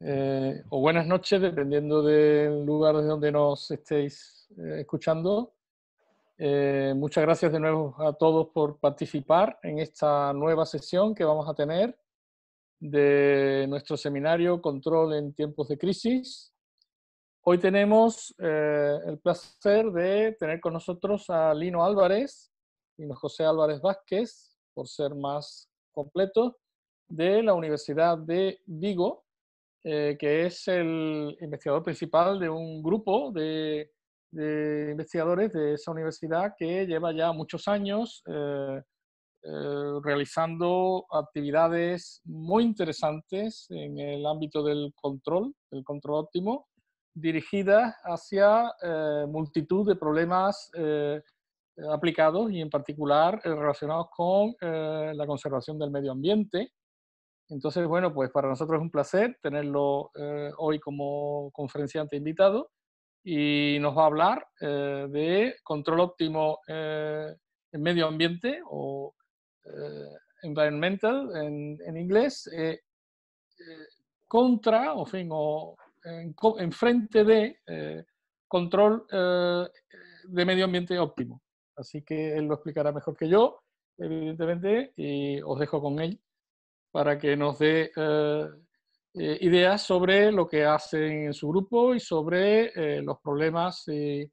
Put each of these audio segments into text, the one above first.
o buenas noches, dependiendo del lugar de donde nos estéis escuchando. Muchas gracias de nuevo a todos por participar en esta nueva sesión que vamos a tener de nuestro seminario Control en tiempos de crisis. Hoy tenemos el placer de tener con nosotros a Lino Álvarez, Lino José Álvarez Vázquez, por ser más completo, de la Universidad de Vigo, que es el investigador principal de un grupo de investigadores de esa universidad que lleva ya muchos años realizando actividades muy interesantes en el ámbito del control óptimo, dirigidas hacia multitud de problemas aplicados y en particular relacionados con la conservación del medio ambiente. Entonces, bueno, pues para nosotros es un placer tenerlo hoy como conferenciante invitado y nos va a hablar de control óptimo en medio ambiente o environmental en inglés, contra, o, fin, o en frente de control de medio ambiente óptimo. Así que él lo explicará mejor que yo, evidentemente, y os dejo con él para que nos dé ideas sobre lo que hacen en su grupo y sobre los problemas que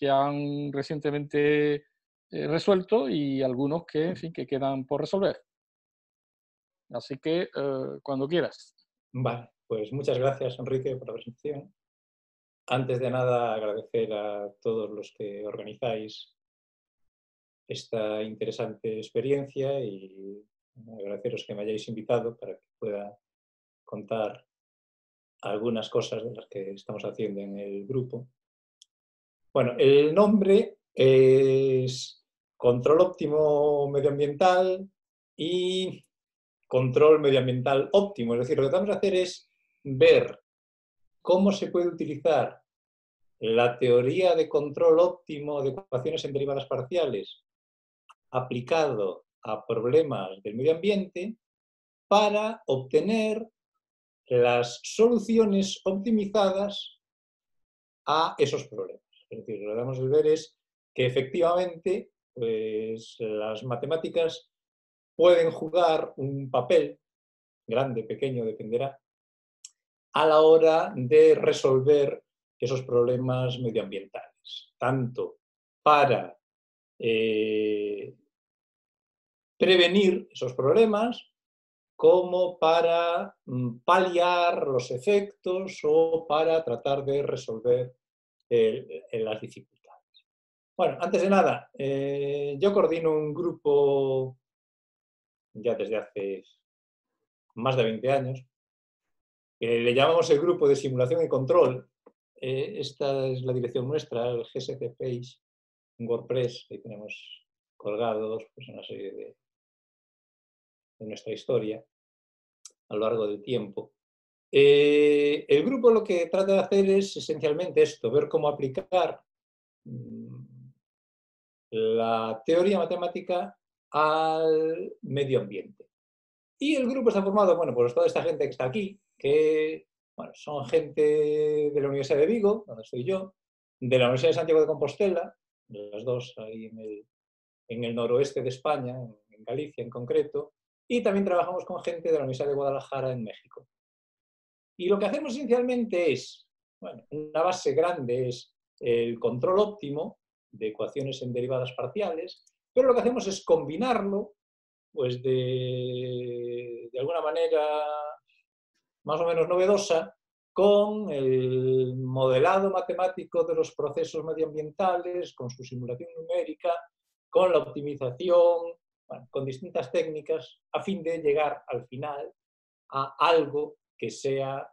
han recientemente resuelto y algunos que, en fin, que quedan por resolver. Así que cuando quieras. Vale, pues muchas gracias, Enrique, por la presentación. Antes de nada, agradecer a todos los que organizáis esta interesante experiencia y agradeceros que me hayáis invitado para que pueda contar algunas cosas de las que estamos haciendo en el grupo. Bueno, el nombre es Control Óptimo Medioambiental y Control Medioambiental Óptimo. Es decir, lo que vamos a hacer es ver cómo se puede utilizar la teoría de control óptimo de ecuaciones en derivadas parciales aplicado a problemas del medio ambiente para obtener las soluciones optimizadas a esos problemas. Es decir, lo que vamos a ver es que efectivamente pues, las matemáticas pueden jugar un papel, grande, pequeño, dependerá, a la hora de resolver esos problemas medioambientales, tanto para prevenir esos problemas como para paliar los efectos o para tratar de resolver las dificultades. Bueno, antes de nada, yo coordino un grupo ya desde hace más de 20 años, le llamamos el grupo de simulación y control. Esta es la dirección nuestra, el GSC Page, en WordPress, ahí tenemos colgados pues, una serie de nuestra historia a lo largo del tiempo. El grupo lo que trata de hacer es esencialmente esto, ver cómo aplicar la teoría matemática al medio ambiente. Y el grupo está formado, bueno, pues toda esta gente que está aquí, que bueno, son gente de la Universidad de Vigo, donde estoy yo, de la Universidad de Santiago de Compostela, las dos ahí en el noroeste de España, en Galicia en concreto, y también trabajamos con gente de la Universidad de Guadalajara en México. Y lo que hacemos esencialmente es, bueno, una base grande es el control óptimo de ecuaciones en derivadas parciales, pero lo que hacemos es combinarlo, pues de alguna manera más o menos novedosa, con el modelado matemático de los procesos medioambientales, con su simulación numérica, con la optimización, bueno, con distintas técnicas, a fin de llegar al final a algo que sea,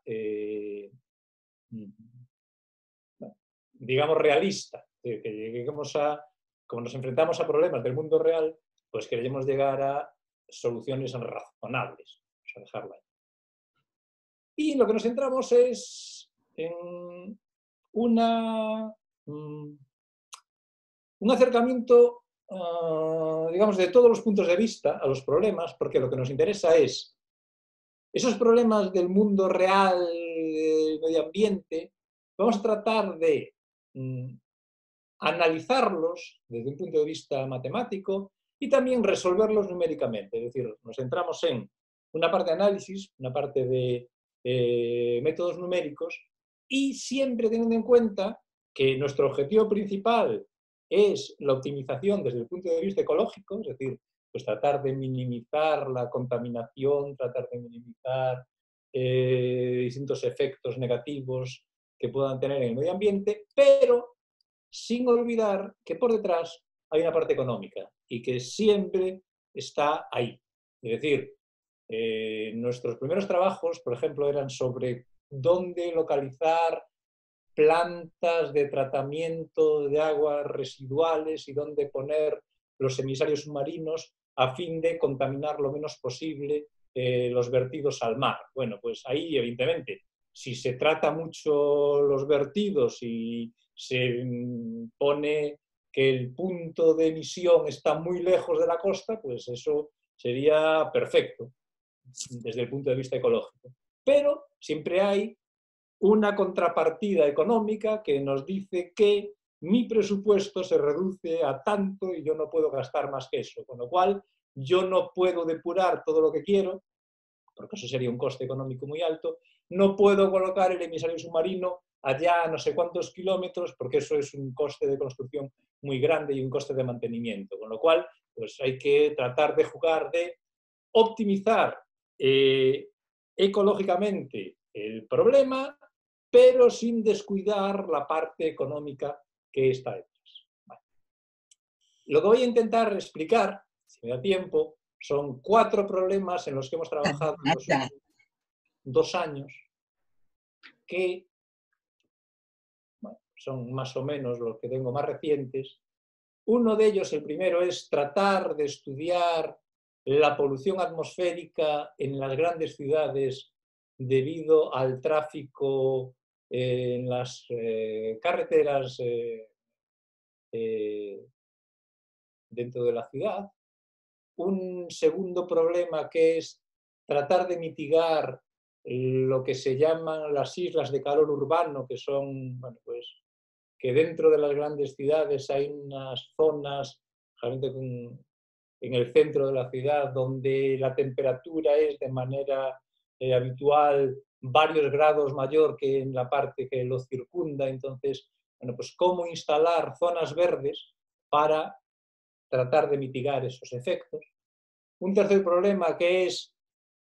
digamos, realista, que lleguemos a, como nos enfrentamos a problemas del mundo real, pues queremos llegar a soluciones razonables, vamos a dejarlo ahí. Y lo que nos centramos es en un acercamiento, digamos, de todos los puntos de vista a los problemas, porque lo que nos interesa es Esos problemas del mundo real, del medio ambiente, vamos a tratar de analizarlos desde un punto de vista matemático y también resolverlos numéricamente. Es decir, nos centramos en una parte de análisis, una parte de métodos numéricos, y siempre teniendo en cuenta que nuestro objetivo principal es la optimización desde el punto de vista ecológico, es decir, pues tratar de minimizar la contaminación, tratar de minimizar distintos efectos negativos que puedan tener en el medio ambiente, pero sin olvidar que por detrás hay una parte económica y que siempre está ahí. Es decir, nuestros primeros trabajos, por ejemplo, eran sobre dónde localizar plantas de tratamiento de aguas residuales y dónde poner los emisarios submarinos a fin de contaminar lo menos posible los vertidos al mar. Bueno, pues ahí, evidentemente, si se trata mucho los vertidos y se pone que el punto de emisión está muy lejos de la costa, pues eso sería perfecto desde el punto de vista ecológico. Pero siempre hay una contrapartida económica que nos dice que mi presupuesto se reduce a tanto y yo no puedo gastar más que eso, con lo cual yo no puedo depurar todo lo que quiero, porque eso sería un coste económico muy alto, no puedo colocar el emisario submarino allá a no sé cuántos kilómetros, porque eso es un coste de construcción muy grande y un coste de mantenimiento, con lo cual pues hay que tratar de jugar, de optimizar ecológicamente el problema, pero sin descuidar la parte económica que está detrás. Vale. Lo que voy a intentar explicar, si me da tiempo, son 4 problemas en los que hemos trabajado en los últimos 2 años, que bueno, son más o menos los que tengo más recientes. Uno de ellos, el primero, es tratar de estudiar la polución atmosférica en las grandes ciudades debido al tráfico en las carreteras dentro de la ciudad. Un segundo problema, que es tratar de mitigar lo que se llaman las islas de calor urbano, que son, bueno, pues, que dentro de las grandes ciudades hay unas zonas, generalmente en el centro de la ciudad, donde la temperatura es de manera habitual varios grados mayor que en la parte que lo circunda. Entonces, bueno, pues cómo instalar zonas verdes para tratar de mitigar esos efectos. Un tercer problema, que es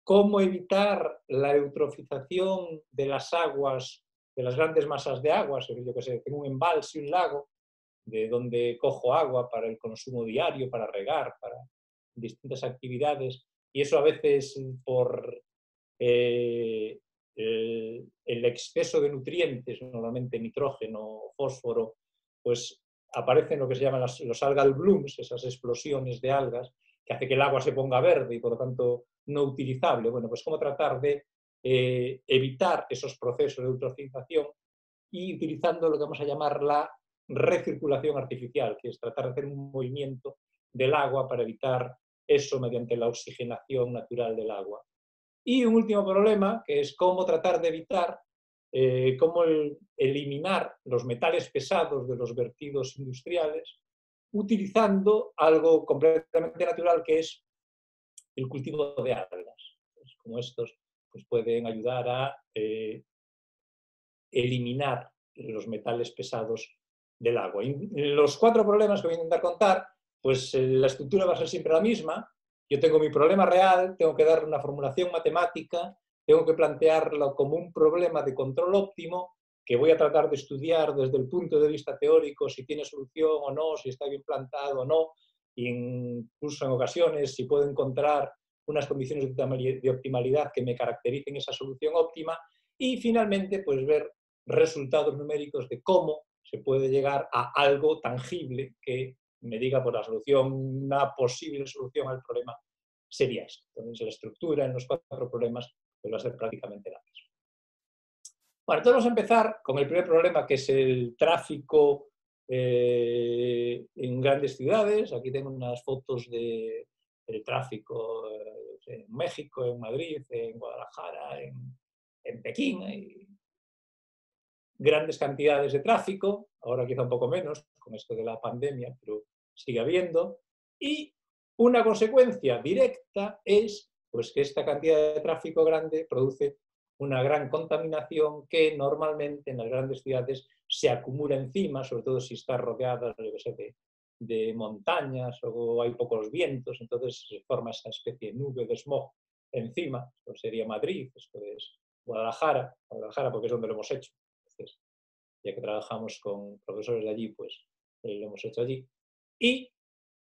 cómo evitar la eutrofización de las aguas, de las grandes masas de aguas. Yo que sé, tengo un embalse, un lago, de donde cojo agua para el consumo diario, para regar, para distintas actividades, y eso a veces por el exceso de nutrientes, normalmente nitrógeno, fósforo, pues aparecen lo que se llaman los algal blooms, esas explosiones de algas, que hace que el agua se ponga verde y por lo tanto no utilizable. Bueno, pues cómo tratar de evitar esos procesos de eutrofización y utilizando lo que vamos a llamar la recirculación artificial, que es tratar de hacer un movimiento del agua para evitar eso mediante la oxigenación natural del agua. Y un último problema, que es cómo tratar de evitar, cómo eliminar los metales pesados de los vertidos industriales, utilizando algo completamente natural, que es el cultivo de algas. Pues como estos pues pueden ayudar a eliminar los metales pesados del agua. Y los 4 problemas que voy a intentar contar, pues la estructura va a ser siempre la misma. Yo tengo mi problema real, tengo que darle una formulación matemática, tengo que plantearlo como un problema de control óptimo, que voy a tratar de estudiar desde el punto de vista teórico si tiene solución o no, si está bien plantado o no, e incluso en ocasiones si puedo encontrar unas condiciones de optimalidad que me caractericen esa solución óptima, y finalmente pues ver resultados numéricos de cómo se puede llegar a algo tangible que me diga por la solución, una posible solución al problema sería esto. Entonces la estructura en los 4 problemas pues va a ser prácticamente la misma. Bueno, entonces vamos a empezar con el primer problema, que es el tráfico en grandes ciudades. Aquí tengo unas fotos de el tráfico en México, en Madrid, en Guadalajara, en Pekín. Hay grandes cantidades de tráfico, ahora quizá un poco menos con esto de la pandemia, pero sigue habiendo. Y una consecuencia directa es pues, que esta cantidad de tráfico grande produce una gran contaminación que normalmente en las grandes ciudades se acumula encima, sobre todo si está rodeada de montañas o hay pocos vientos, entonces se forma esa especie de nube de smog encima. Esto sería Madrid, esto es Guadalajara, porque es donde lo hemos hecho. Entonces, ya que trabajamos con profesores de allí, pues lo hemos hecho allí. Y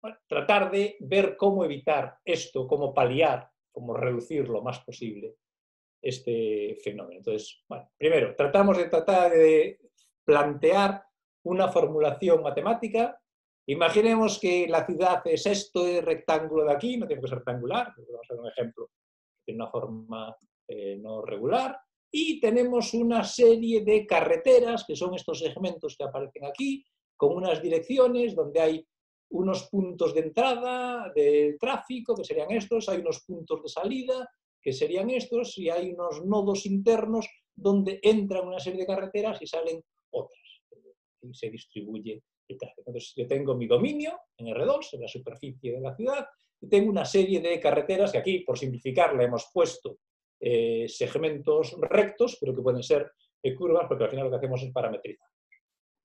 bueno, tratar de ver cómo evitar esto, cómo paliar, cómo reducir lo más posible este fenómeno. Entonces, bueno, primero, tratar de plantear una formulación matemática. Imaginemos que la ciudad es este rectángulo de aquí, no tiene que ser rectangular, vamos a ver un ejemplo, tiene una forma no regular, y tenemos una serie de carreteras, que son estos segmentos que aparecen aquí, con unas direcciones donde hay unos puntos de entrada del tráfico, que serían estos, hay unos puntos de salida, que serían estos, y hay unos nodos internos donde entran una serie de carreteras y salen otras. Y se distribuye el tráfico. Entonces, yo tengo mi dominio en R2, en la superficie de la ciudad, y tengo una serie de carreteras que aquí, por simplificar, le hemos puesto segmentos rectos, pero que pueden ser curvas, porque al final lo que hacemos es parametrizar.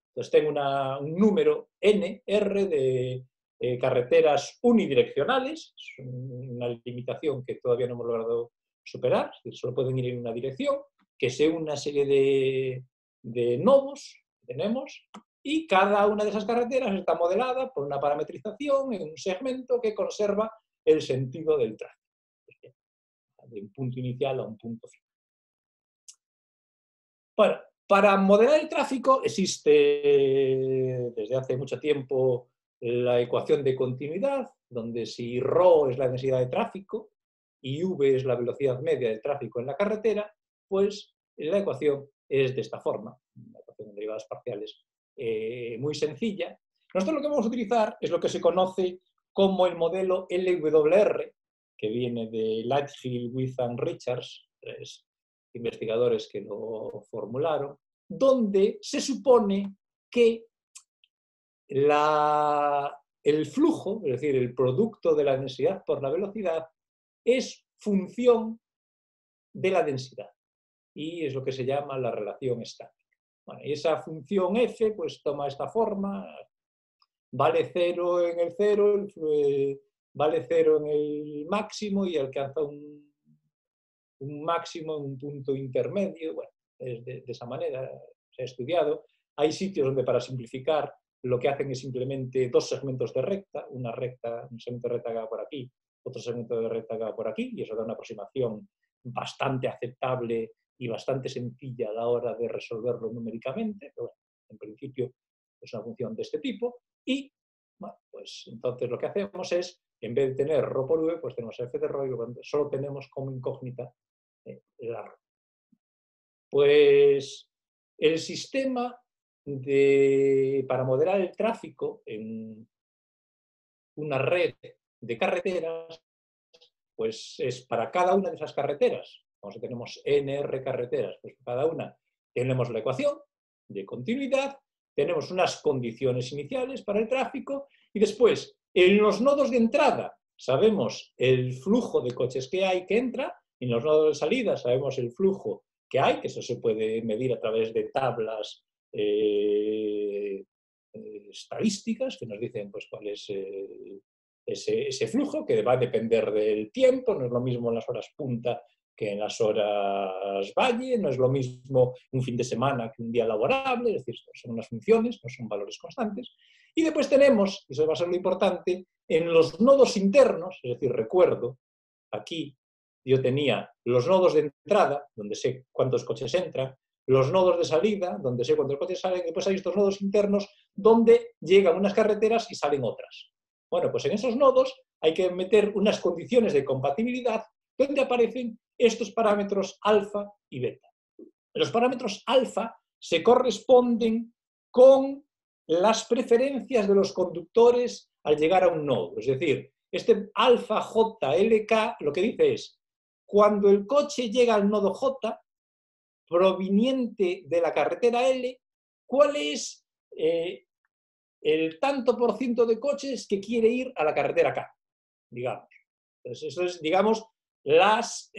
Entonces tengo un número n, r, de carreteras unidireccionales, es una limitación que todavía no hemos logrado superar, solo pueden ir en una dirección, que sea una serie de nodos que tenemos, y cada una de esas carreteras está modelada por una parametrización en un segmento que conserva el sentido del tráfico, de un punto inicial a un punto final. Bueno, para modelar el tráfico existe desde hace mucho tiempo la ecuación de continuidad, donde si ρ es la densidad de tráfico y v es la velocidad media del tráfico en la carretera, pues la ecuación es de esta forma, una ecuación de derivadas parciales muy sencilla. Nosotros lo que vamos a utilizar es lo que se conoce como el modelo LWR, que viene de Lighthill, With and Richards, investigadores que lo formularon, donde se supone que el flujo, es decir, el producto de la densidad por la velocidad, es función de la densidad. Y es lo que se llama la relación estática. Bueno, y esa función f pues toma esta forma, vale 0 en el 0, vale 0 en el máximo y alcanza un máximo en un punto intermedio. Bueno, es de esa manera se ha estudiado. Hay sitios donde para simplificar lo que hacen es simplemente dos segmentos de recta, un segmento de recta que va por aquí, otro segmento de recta que va por aquí, y eso da una aproximación bastante aceptable y bastante sencilla a la hora de resolverlo numéricamente, pero bueno, en principio es una función de este tipo, y bueno, pues entonces lo que hacemos es, en vez de tener ρ por v, pues tenemos f de ρ y solo tenemos como incógnita la ρ. Pues el sistema para modelar el tráfico en una red de carreteras, pues es para cada una de esas carreteras, como si tenemos NR carreteras, pues para cada una tenemos la ecuación de continuidad, tenemos unas condiciones iniciales para el tráfico y después en los nodos de entrada sabemos el flujo de coches que hay que entra, y en los nodos de salida sabemos el flujo que hay, que eso se puede medir a través de tablas estadísticas que nos dicen pues, cuál es ese flujo, que va a depender del tiempo, no es lo mismo en las horas punta que en las horas valle, no es lo mismo un fin de semana que un día laborable, es decir, son unas funciones, no son valores constantes. Y después tenemos, y eso va a ser lo importante, en los nodos internos, es decir, recuerdo, aquí yo tenía los nodos de entrada, donde sé cuántos coches entran, los nodos de salida, donde sé cuántos coches salen, y después hay estos nodos internos donde llegan unas carreteras y salen otras. Bueno, pues en esos nodos hay que meter unas condiciones de compatibilidad donde aparecen estos parámetros alfa y beta. Los parámetros alfa se corresponden con las preferencias de los conductores al llegar a un nodo. Es decir, Este alfa JLK lo que dice es, cuando el coche llega al nodo J, proveniente de la carretera L, ¿cuál es el tanto por ciento de coches que quiere ir a la carretera K? Digamos. Entonces, eso es, digamos, las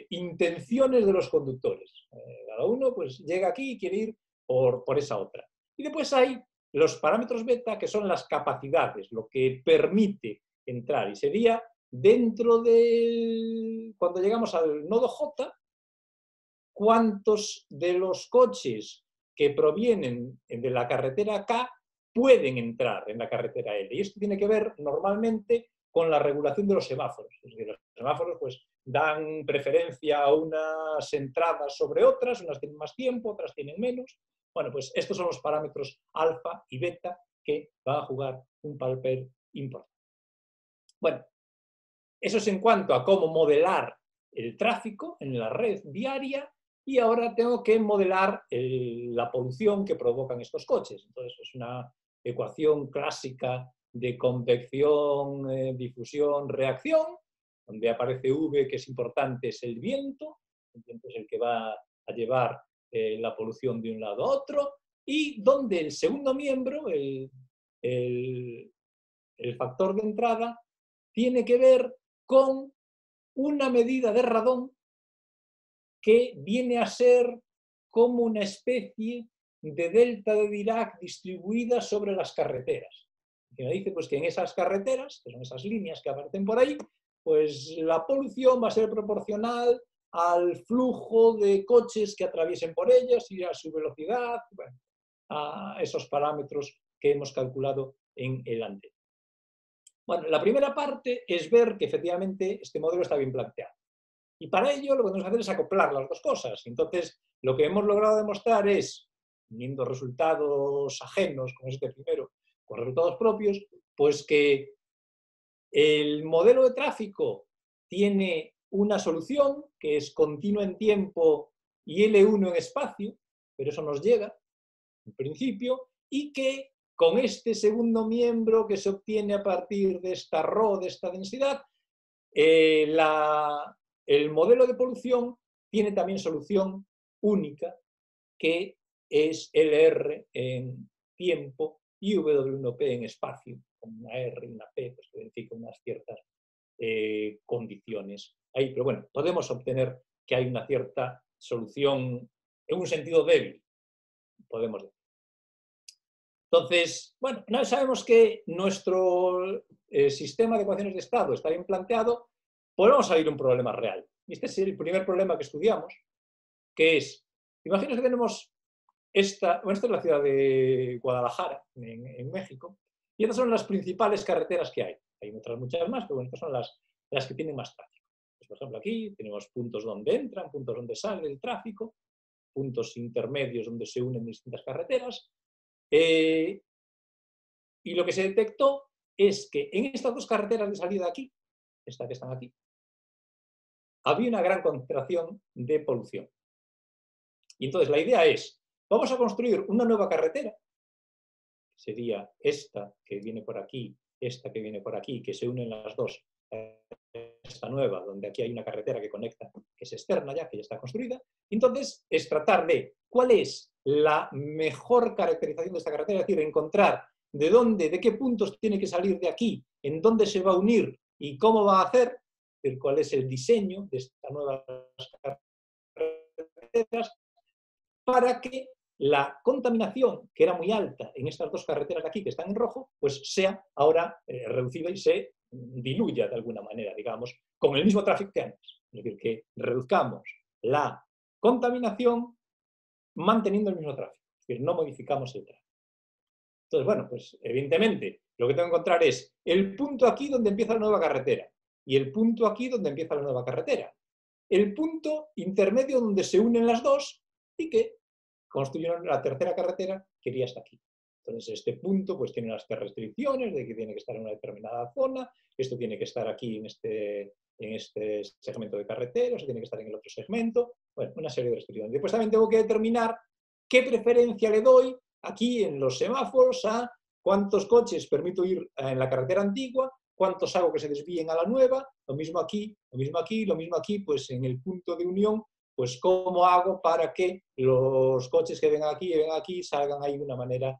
intenciones de los conductores. Cada uno pues, llega aquí y quiere ir por esa otra. Y después hay los parámetros beta, que son las capacidades, lo que permite entrar. Y sería dentro de, cuando llegamos al nodo J, cuántos de los coches que provienen de la carretera K pueden entrar en la carretera L. Y esto tiene que ver normalmente con la regulación de los semáforos. Es decir, los semáforos pues, dan preferencia a unas entradas sobre otras, unas tienen más tiempo, otras tienen menos. Bueno, pues estos son los parámetros alfa y beta que van a jugar un papel importante. Bueno, eso es en cuanto a cómo modelar el tráfico en la red viaria, y ahora tengo que modelar la polución que provocan estos coches. Entonces es una ecuación clásica de convección, difusión, reacción, donde aparece V, que es importante, es el viento es el que va a llevar la polución de un lado a otro, y donde el segundo miembro, el factor de entrada, tiene que ver con una medida de radón que viene a ser como una especie de delta de Dirac distribuida sobre las carreteras. Que me dice pues, que en esas carreteras, que son esas líneas que aparecen por ahí, pues la polución va a ser proporcional al flujo de coches que atraviesen por ellas y a su velocidad, bueno, a esos parámetros que hemos calculado en el anterior. Bueno, la primera parte es ver que efectivamente este modelo está bien planteado. Y para ello lo que tenemos que hacer es acoplar las dos cosas. Entonces, lo que hemos logrado demostrar es, uniendo resultados ajenos, como este primero, con resultados propios, pues que el modelo de tráfico tiene una solución que es continua en tiempo y L1 en espacio, pero eso nos llega, en principio, y que con este segundo miembro que se obtiene a partir de esta ρ, de esta densidad, el modelo de polución tiene también solución única, que es LR en tiempo y W1P en espacio, con una R y una P, pues, que verifica unas ciertas condiciones ahí. Pero bueno, podemos obtener que hay una cierta solución en un sentido débil, podemos decir. Entonces, bueno, una vez sabemos que nuestro sistema de ecuaciones de estado está bien planteado, podemos salir de un problema real. Y este es el primer problema que estudiamos, que es, imagínense que tenemos esta es la ciudad de Guadalajara, en México, y estas son las principales carreteras que hay. Hay otras muchas más, pero bueno, estas son las que tienen más tráfico. Pues, por ejemplo, aquí tenemos puntos donde entran, puntos donde sale el tráfico, puntos intermedios donde se unen distintas carreteras. Y lo que se detectó es que en estas dos carreteras de salida de aquí, esta que están aquí, había una gran concentración de polución. Y entonces la idea es, vamos a construir una nueva carretera, que sería esta que viene por aquí, esta que viene por aquí, que se unen las dos, esta nueva, donde aquí hay una carretera que conecta, que es externa ya, que ya está construida. Entonces es tratar de cuál es la mejor caracterización de esta carretera, es decir, encontrar de dónde, de qué puntos tiene que salir de aquí, en dónde se va a unir y cómo va a hacer, es decir, cuál es el diseño de esta nueva carreteras, para que la contaminación, que era muy alta en estas dos carreteras de aquí, que están en rojo, pues sea ahora reducida y se diluya de alguna manera, digamos, con el mismo tráfico que antes. Es decir, que reduzcamos la contaminación manteniendo el mismo tráfico. Es decir, no modificamos el tráfico. Entonces, bueno, pues evidentemente lo que tengo que encontrar es el punto aquí donde empieza la nueva carretera y el punto aquí donde empieza la nueva carretera. El punto intermedio donde se unen las dos y que construyeron la tercera carretera que iría hasta aquí. Entonces, este punto pues tiene unas restricciones de que tiene que estar en una determinada zona, esto tiene que estar aquí en este segmento de carretera, esto tiene que estar en el otro segmento, bueno, una serie de restricciones. Después también tengo que determinar qué preferencia le doy aquí en los semáforos a cuántos coches permito ir en la carretera antigua cuántos hago que se desvíen a la nueva, lo mismo aquí, lo mismo aquí, lo mismo aquí, pues en el punto de unión, pues cómo hago para que los coches que vengan aquí salgan ahí de una manera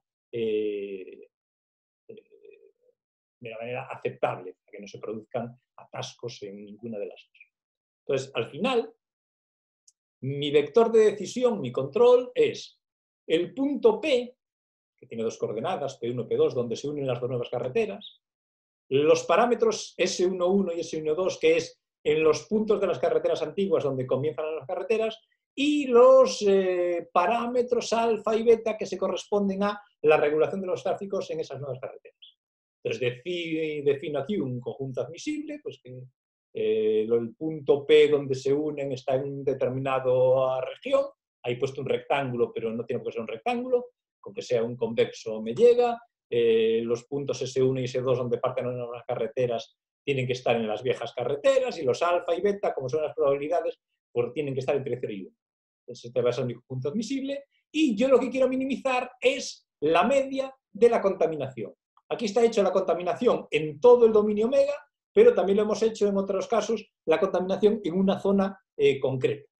aceptable, para que no se produzcan atascos en ninguna de las dos. Entonces, al final, mi vector de decisión, mi control, es el punto P, que tiene dos coordenadas, P1, P2, donde se unen las dos nuevas carreteras, los parámetros S11 y S12, que es en los puntos de las carreteras antiguas donde comienzan las carreteras, y los parámetros alfa y beta que se corresponden a la regulación de los tráficos en esas nuevas carreteras. Entonces defino aquí un conjunto admisible, pues que el punto P donde se unen está en una determinada región, ahí he puesto un rectángulo, pero no tiene por qué ser un rectángulo, con que sea un convexo me llega. Los puntos S1 y S2 donde parten las carreteras tienen que estar en las viejas carreteras, y los alfa y beta, como son las probabilidades, pues tienen que estar entre 0 y 1. Entonces este va a ser mi punto admisible, y yo lo que quiero minimizar es la media de la contaminación. Aquí está hecho la contaminación en todo el dominio omega, pero también lo hemos hecho en otros casos, la contaminación en una zona concreta.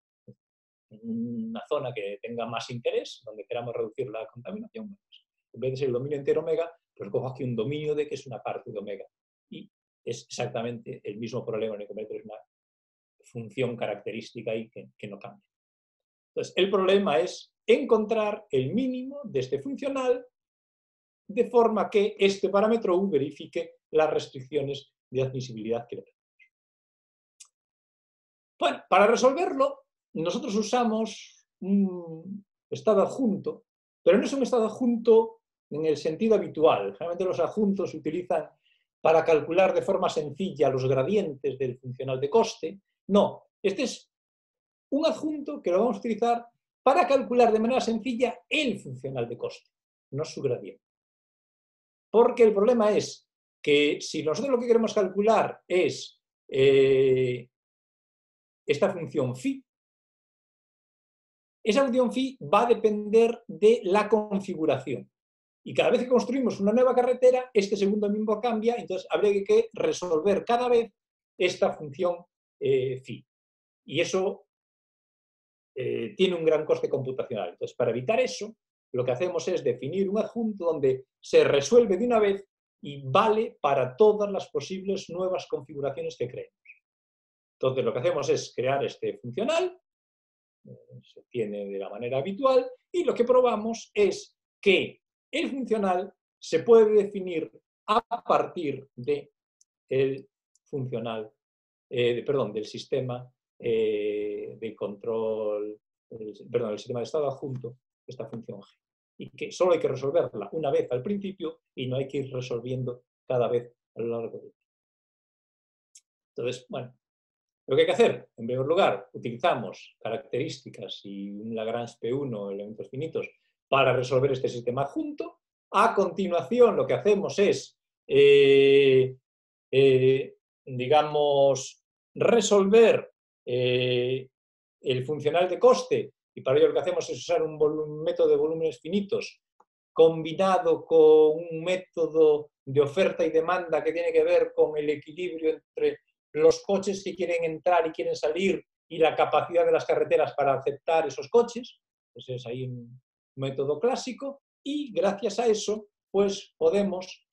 Una zona que tenga más interés, donde queramos reducir la contaminación, pues, en vez de ser el dominio entero omega, pues cojo aquí un dominio D que es una parte de omega. Y es exactamente el mismo problema, en el que es una función característica ahí que no cambia. Entonces, el problema es encontrar el mínimo de este funcional de forma que este parámetro U verifique las restricciones de admisibilidad que le tenemos. Bueno, para resolverlo, nosotros usamos un estado adjunto, pero no es un estado adjunto en el sentido habitual. Generalmente los adjuntos se utilizan para calcular de forma sencilla los gradientes del funcional de coste. No, este es un adjunto que lo vamos a utilizar para calcular de manera sencilla el funcional de coste, no su gradiente. Porque el problema es que si nosotros lo que queremos calcular es esta función phi, esa función phi va a depender de la configuración. Y cada vez que construimos una nueva carretera, este segundo mismo cambia, entonces habría que resolver cada vez esta función phi. Y eso tiene un gran coste computacional. Entonces, para evitar eso, lo que hacemos es definir un adjunto donde se resuelve de una vez y vale para todas las posibles nuevas configuraciones que creemos. Entonces, lo que hacemos es crear este funcional, se tiene de la manera habitual, y lo que probamos es que el funcional se puede definir a partir del funcional, del sistema de control, el sistema de estado adjunto, esta función G. Y que solo hay que resolverla una vez al principio y no hay que ir resolviendo cada vez a lo largo del tiempo. Entonces, bueno, lo que hay que hacer, en primer lugar, utilizamos características y un Lagrange P1, elementos finitos, para resolver este sistema adjunto. A continuación, lo que hacemos es, digamos, resolver el funcional de coste, y para ello lo que hacemos es usar un método de volúmenes finitos combinado con un método de oferta y demanda que tiene que ver con el equilibrio entre los coches que quieren entrar y quieren salir y la capacidad de las carreteras para aceptar esos coches. Ese es ahí un método clásico, y gracias a eso pues podemos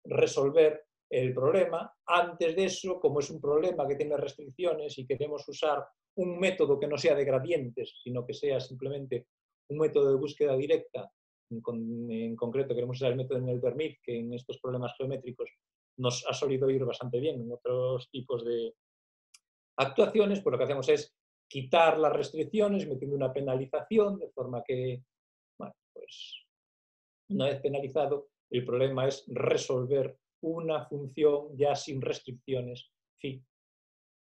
resolver el problema. Antes de eso, como es un problema que tiene restricciones y queremos usar un método que no sea de gradientes, sino que sea simplemente un método de búsqueda directa, en concreto queremos usar el método de Nelder-Mead, que en estos problemas geométricos nos ha solido ir bastante bien en otros tipos de actuaciones, pues lo que hacemos es quitar las restricciones metiendo una penalización, de forma que, bueno, pues una vez penalizado, el problema es resolver una función ya sin restricciones phi,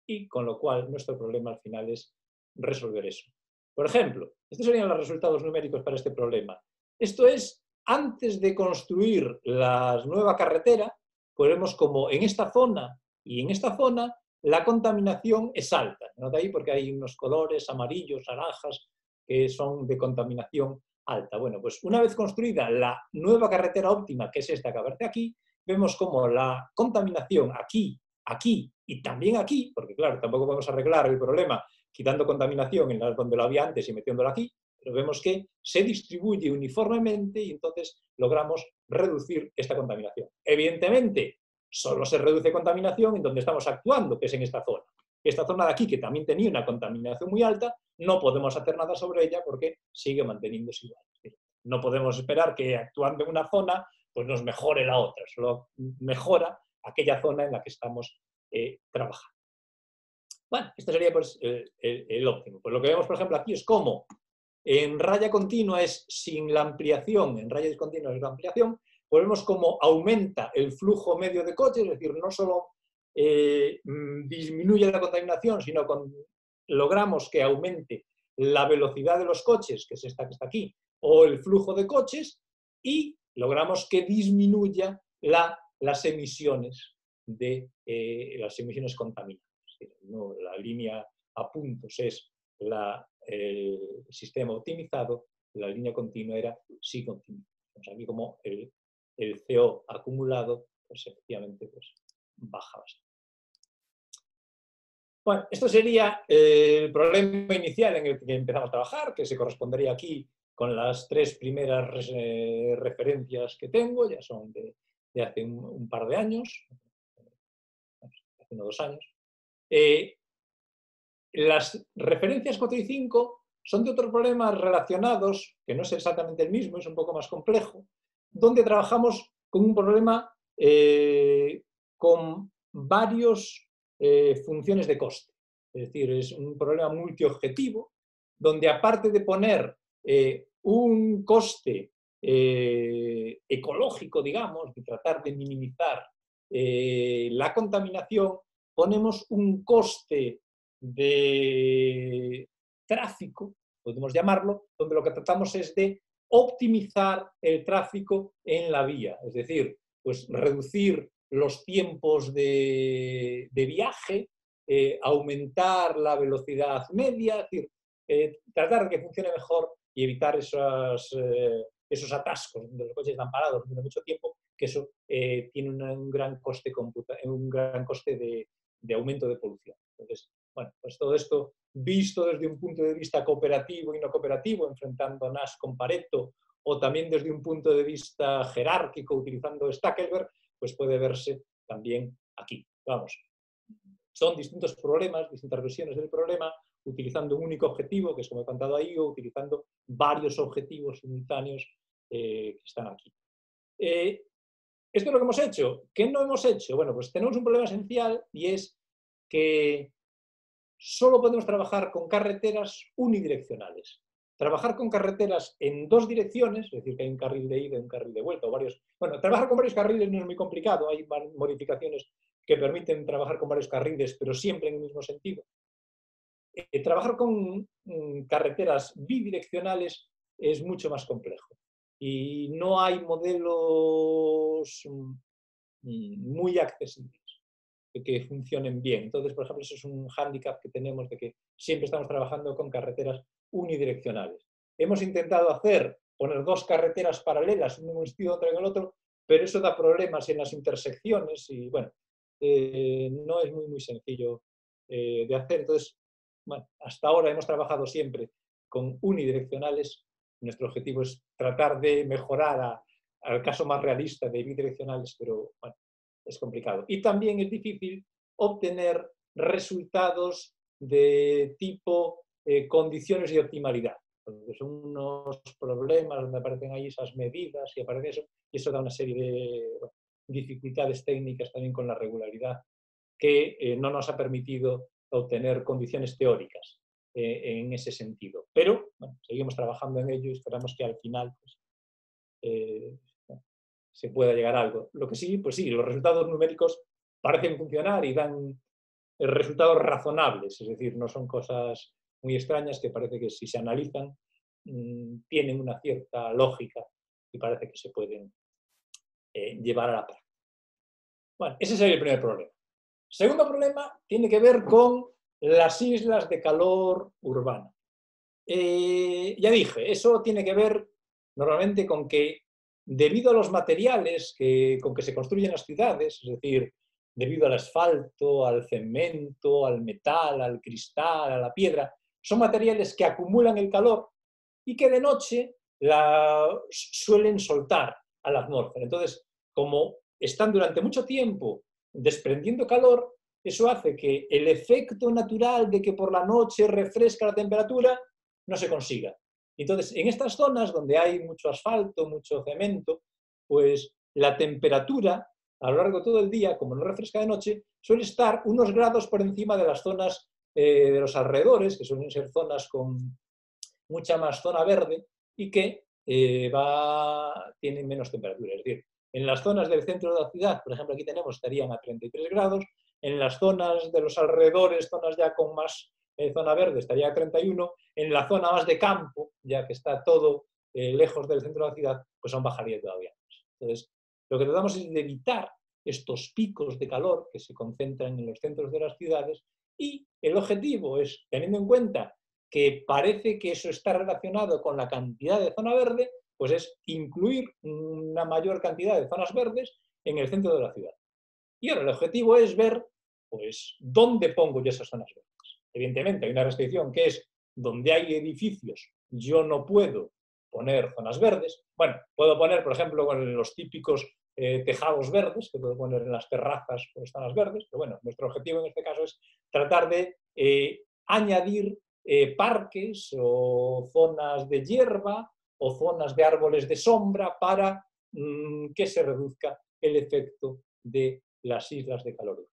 y con lo cual nuestro problema al final es resolver eso. Por ejemplo, estos serían los resultados numéricos para este problema. Esto es antes de construir la nueva carretera. Pues vemos como en esta zona y en esta zona la contaminación es alta. Nota ahí porque hay unos colores amarillos, naranjas, que son de contaminación alta. Bueno, pues una vez construida la nueva carretera óptima, que es esta que aparece aquí, vemos como la contaminación aquí, aquí y también aquí, porque claro, tampoco podemos arreglar el problema quitando contaminación en donde lo había antes y metiéndola aquí, pero vemos que se distribuye uniformemente y entonces logramos reducir esta contaminación. Evidentemente, solo se reduce contaminación en donde estamos actuando, que es en esta zona. Esta zona de aquí, que también tenía una contaminación muy alta, no podemos hacer nada sobre ella porque sigue manteniéndose igual. No podemos esperar que actuando en una zona pues nos mejore la otra, solo mejora aquella zona en la que estamos trabajando. Bueno, esto sería pues, el óptimo. Pues lo que vemos, por ejemplo, aquí es cómo en raya continua es sin la ampliación, en raya discontinua es la ampliación, pues vemos cómo aumenta el flujo medio de coches, es decir, no solo disminuye la contaminación, sino logramos que aumente la velocidad de los coches, que es esta que está aquí, o el flujo de coches, y logramos que disminuya las emisiones las emisiones contaminantes. No, la línea a puntos es el sistema optimizado, la línea continua era sí continua. Pues aquí como el CO acumulado, pues efectivamente pues, baja bastante. Bueno, esto sería el problema inicial en el que empezamos a trabajar, que se correspondería aquí con las tres primeras referencias que tengo, ya son de hace un par de años, hace unos 2 años. Las referencias 4 y 5 son de otros problemas relacionados, que no es exactamente el mismo, es un poco más complejo, donde trabajamos con un problema con varias funciones de coste. Es decir, es un problema multiobjetivo, donde aparte de poner un coste ecológico, digamos, de tratar de minimizar la contaminación, ponemos un coste de tráfico, podemos llamarlo, donde lo que tratamos es de optimizar el tráfico en la vía, es decir, pues reducir los tiempos de viaje, aumentar la velocidad media, es decir, tratar de que funcione mejor y evitar esos atascos donde los coches están parados durante mucho tiempo, que eso tiene un gran coste, de aumento de polución. Entonces, bueno, pues todo esto visto desde un punto de vista cooperativo y no cooperativo, enfrentando Nash con Pareto, o también desde un punto de vista jerárquico, utilizando Stackelberg, pues puede verse también aquí. Vamos, son distintos problemas, distintas versiones del problema, utilizando un único objetivo, que es como he contado ahí, o utilizando varios objetivos simultáneos que están aquí. Esto es lo que hemos hecho. ¿Qué no hemos hecho? Bueno, pues tenemos un problema esencial y es que solo podemos trabajar con carreteras unidireccionales. Trabajar con carreteras en 2 direcciones, es decir, que hay un carril de ida y un carril de vuelta, o varios... Bueno, trabajar con varios carriles no es muy complicado, hay modificaciones que permiten trabajar con varios carriles, pero siempre en el mismo sentido. Trabajar con carreteras bidireccionales es mucho más complejo. Y no hay modelos muy accesibles que funcionen bien. Entonces, por ejemplo, eso es un hándicap que tenemos de que siempre estamos trabajando con carreteras unidireccionales. Hemos intentado poner 2 carreteras paralelas, una en un sentido, otra en el otro, pero eso da problemas en las intersecciones y, bueno, no es muy sencillo de hacer. Entonces, bueno, hasta ahora hemos trabajado siempre con unidireccionales. Nuestro objetivo es tratar de mejorar al caso más realista de bidireccionales, pero bueno, es complicado. Y también es difícil obtener resultados de tipo condiciones de optimalidad. Porque son unos problemas donde aparecen ahí esas medidas y aparece eso, y eso da una serie de dificultades técnicas también con la regularidad que no nos ha permitido obtener condiciones teóricas en ese sentido. Pero bueno, seguimos trabajando en ello y esperamos que al final pues, se pueda llegar a algo. Lo que sí, pues sí, los resultados numéricos parecen funcionar y dan resultados razonables, es decir, no son cosas muy extrañas que parece que si se analizan tienen una cierta lógica y parece que se pueden llevar a la práctica. Bueno, ese sería el primer problema. Segundo problema tiene que ver con las islas de calor urbano. Ya dije, eso tiene que ver normalmente con que debido a los materiales con que se construyen las ciudades, es decir, debido al asfalto, al cemento, al metal, al cristal, a la piedra, son materiales que acumulan el calor y que de noche suelen soltar a la atmósfera. Entonces, como están durante mucho tiempo desprendiendo calor, eso hace que el efecto natural de que por la noche refresca la temperatura no se consiga. Entonces, en estas zonas donde hay mucho asfalto, mucho cemento, pues la temperatura a lo largo de todo el día, como no refresca de noche, suele estar unos grados por encima de las zonas de los alrededores, que suelen ser zonas con mucha más zona verde y que tienen menos temperatura. Es decir, en las zonas del centro de la ciudad, por ejemplo, aquí tenemos, estarían a 33 grados, en las zonas de los alrededores, zonas ya con más zona verde, estaría a 31, en la zona más de campo, ya que está todo lejos del centro de la ciudad, pues aún bajaría todavía más. Entonces, lo que tratamos es de evitar estos picos de calor que se concentran en los centros de las ciudades y el objetivo es, teniendo en cuenta que parece que eso está relacionado con la cantidad de zona verde, pues es incluir una mayor cantidad de zonas verdes en el centro de la ciudad. Y ahora el objetivo es ver, pues, dónde pongo yo esas zonas verdes. Evidentemente hay una restricción que es donde hay edificios, yo no puedo poner zonas verdes. Bueno, puedo poner, por ejemplo, con los típicos tejados verdes, que puedo poner en las terrazas pues, zonas verdes, pero bueno, nuestro objetivo en este caso es tratar de añadir parques o zonas de hierba o zonas de árboles de sombra para que se reduzca el efecto de las islas de calor.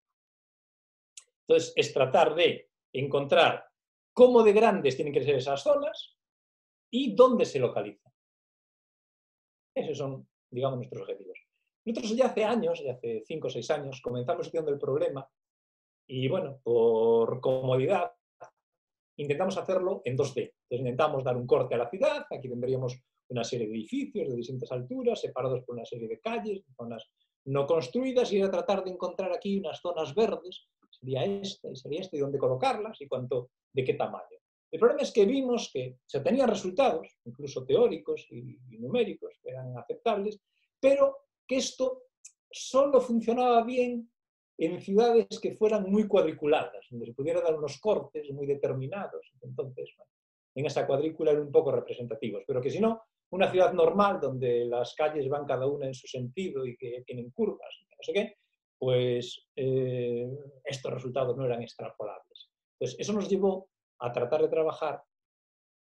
Entonces, es tratar de encontrar cómo de grandes tienen que ser esas zonas y dónde se localizan. Esos son, digamos, nuestros objetivos. Nosotros ya hace años, ya hace 5 o 6 años, comenzamos estudiando el problema y, bueno, por comodidad, intentamos hacerlo en 2D. Entonces intentamos dar un corte a la ciudad, aquí tendríamos una serie de edificios de distintas alturas, separados por una serie de calles, zonas no construidas, y era tratar de encontrar aquí unas zonas verdes, sería esta y sería esta, y dónde colocarlas y de qué tamaño. El problema es que vimos que se tenían resultados, incluso teóricos y numéricos, que eran aceptables, pero que esto solo funcionaba bien en ciudades que fueran muy cuadriculadas, donde se pudiera dar unos cortes muy determinados. Entonces, bueno, en esa cuadrícula eran un poco representativos, pero que si no, una ciudad normal donde las calles van cada una en su sentido y que tienen curvas, no sé qué, pues estos resultados no eran extrapolables. Entonces, eso nos llevó a tratar de trabajar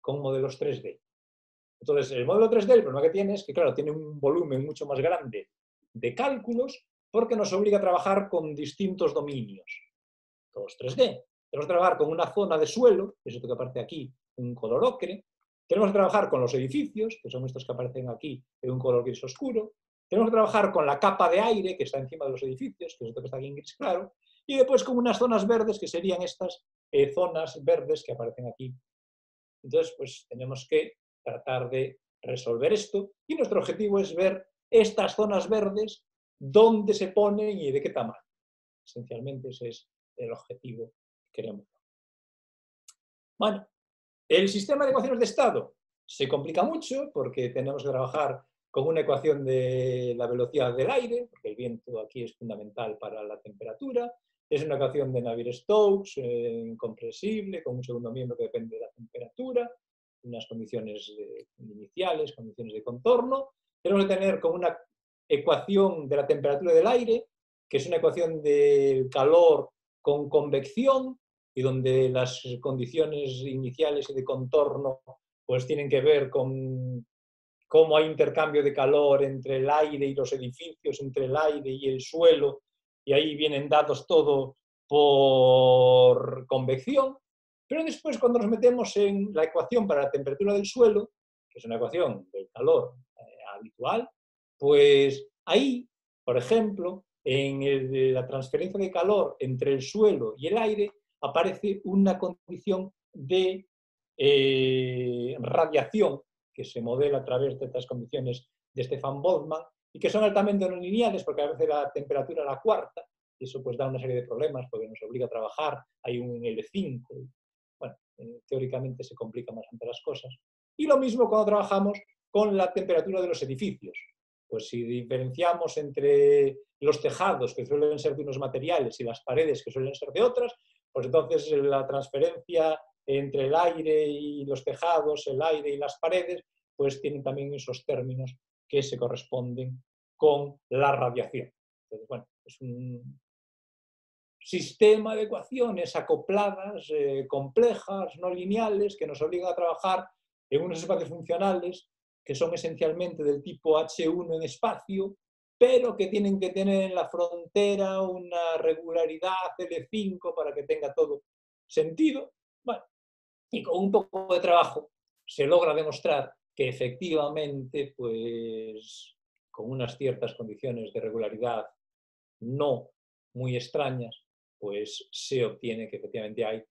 con modelos 3D. Entonces, el modelo 3D, el problema que tiene es que, claro, tiene un volumen mucho más grande de cálculos porque nos obliga a trabajar con distintos dominios, todos 3D. Tenemos que trabajar con una zona de suelo, que es esto que aparece aquí, un color ocre. Tenemos que trabajar con los edificios, que son estos que aparecen aquí, en un color gris oscuro. Tenemos que trabajar con la capa de aire que está encima de los edificios, que es esto que está aquí en gris claro. Y después con unas zonas verdes, que serían estas zonas verdes que aparecen aquí. Entonces, pues tenemos que tratar de resolver esto. Y nuestro objetivo es ver estas zonas verdes, dónde se ponen y de qué tamaño. Esencialmente ese es el objetivo que queremos. Bueno, el sistema de ecuaciones de estado se complica mucho porque tenemos que trabajar con una ecuación de la velocidad del aire, porque el viento aquí es fundamental para la temperatura. Es una ecuación de Navier-Stokes, incompresible, con un segundo miembro que depende de la temperatura, unas condiciones iniciales, condiciones de contorno. Tenemos que tener como una ecuación de la temperatura del aire, que es una ecuación del calor con convección, y donde las condiciones iniciales y de contorno pues tienen que ver con cómo hay intercambio de calor entre el aire y los edificios, entre el aire y el suelo, y ahí vienen datos todo por convección. Pero después, cuando nos metemos en la ecuación para la temperatura del suelo, que es una ecuación del calor habitual, pues ahí, por ejemplo, en la transferencia de calor entre el suelo y el aire, aparece una condición de radiación que se modela a través de estas condiciones de Stefan Boltzmann y que son altamente no lineales porque a veces la temperatura es la cuarta y eso pues da una serie de problemas porque nos obliga a trabajar, hay un L5, bueno, teóricamente se complican bastante las cosas. Y lo mismo cuando trabajamos con la temperatura de los edificios. Pues si diferenciamos entre los tejados, que suelen ser de unos materiales, y las paredes, que suelen ser de otras, pues entonces la transferencia entre el aire y los tejados, el aire y las paredes, pues tienen también esos términos que se corresponden con la radiación. Entonces, bueno, es un sistema de ecuaciones acopladas, complejas, no lineales, que nos obligan a trabajar en unos espacios funcionales que son esencialmente del tipo H1 en espacio, pero que tienen que tener en la frontera una regularidad L5 para que tenga todo sentido. Bueno, y con un poco de trabajo se logra demostrar que efectivamente, pues, con unas ciertas condiciones de regularidad no muy extrañas, pues se obtiene que efectivamente hay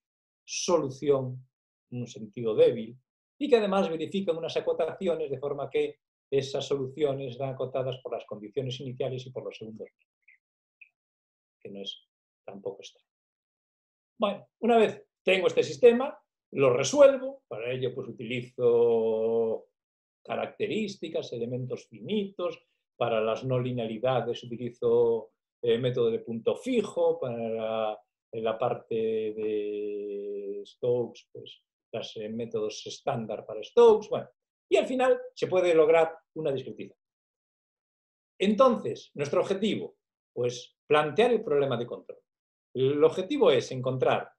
solución en un sentido débil y que además verifican unas acotaciones de forma que esas soluciones están acotadas por las condiciones iniciales y por los segundos, que no es tampoco extraño. Bueno, una vez tengo este sistema, lo resuelvo, para ello pues utilizo características, elementos finitos, para las no linealidades utilizo método de punto fijo, para la parte de Stokes, pues los métodos estándar para Stokes, bueno, y al final se puede lograr una discretización. Entonces, nuestro objetivo, pues plantear el problema de control. El objetivo es encontrar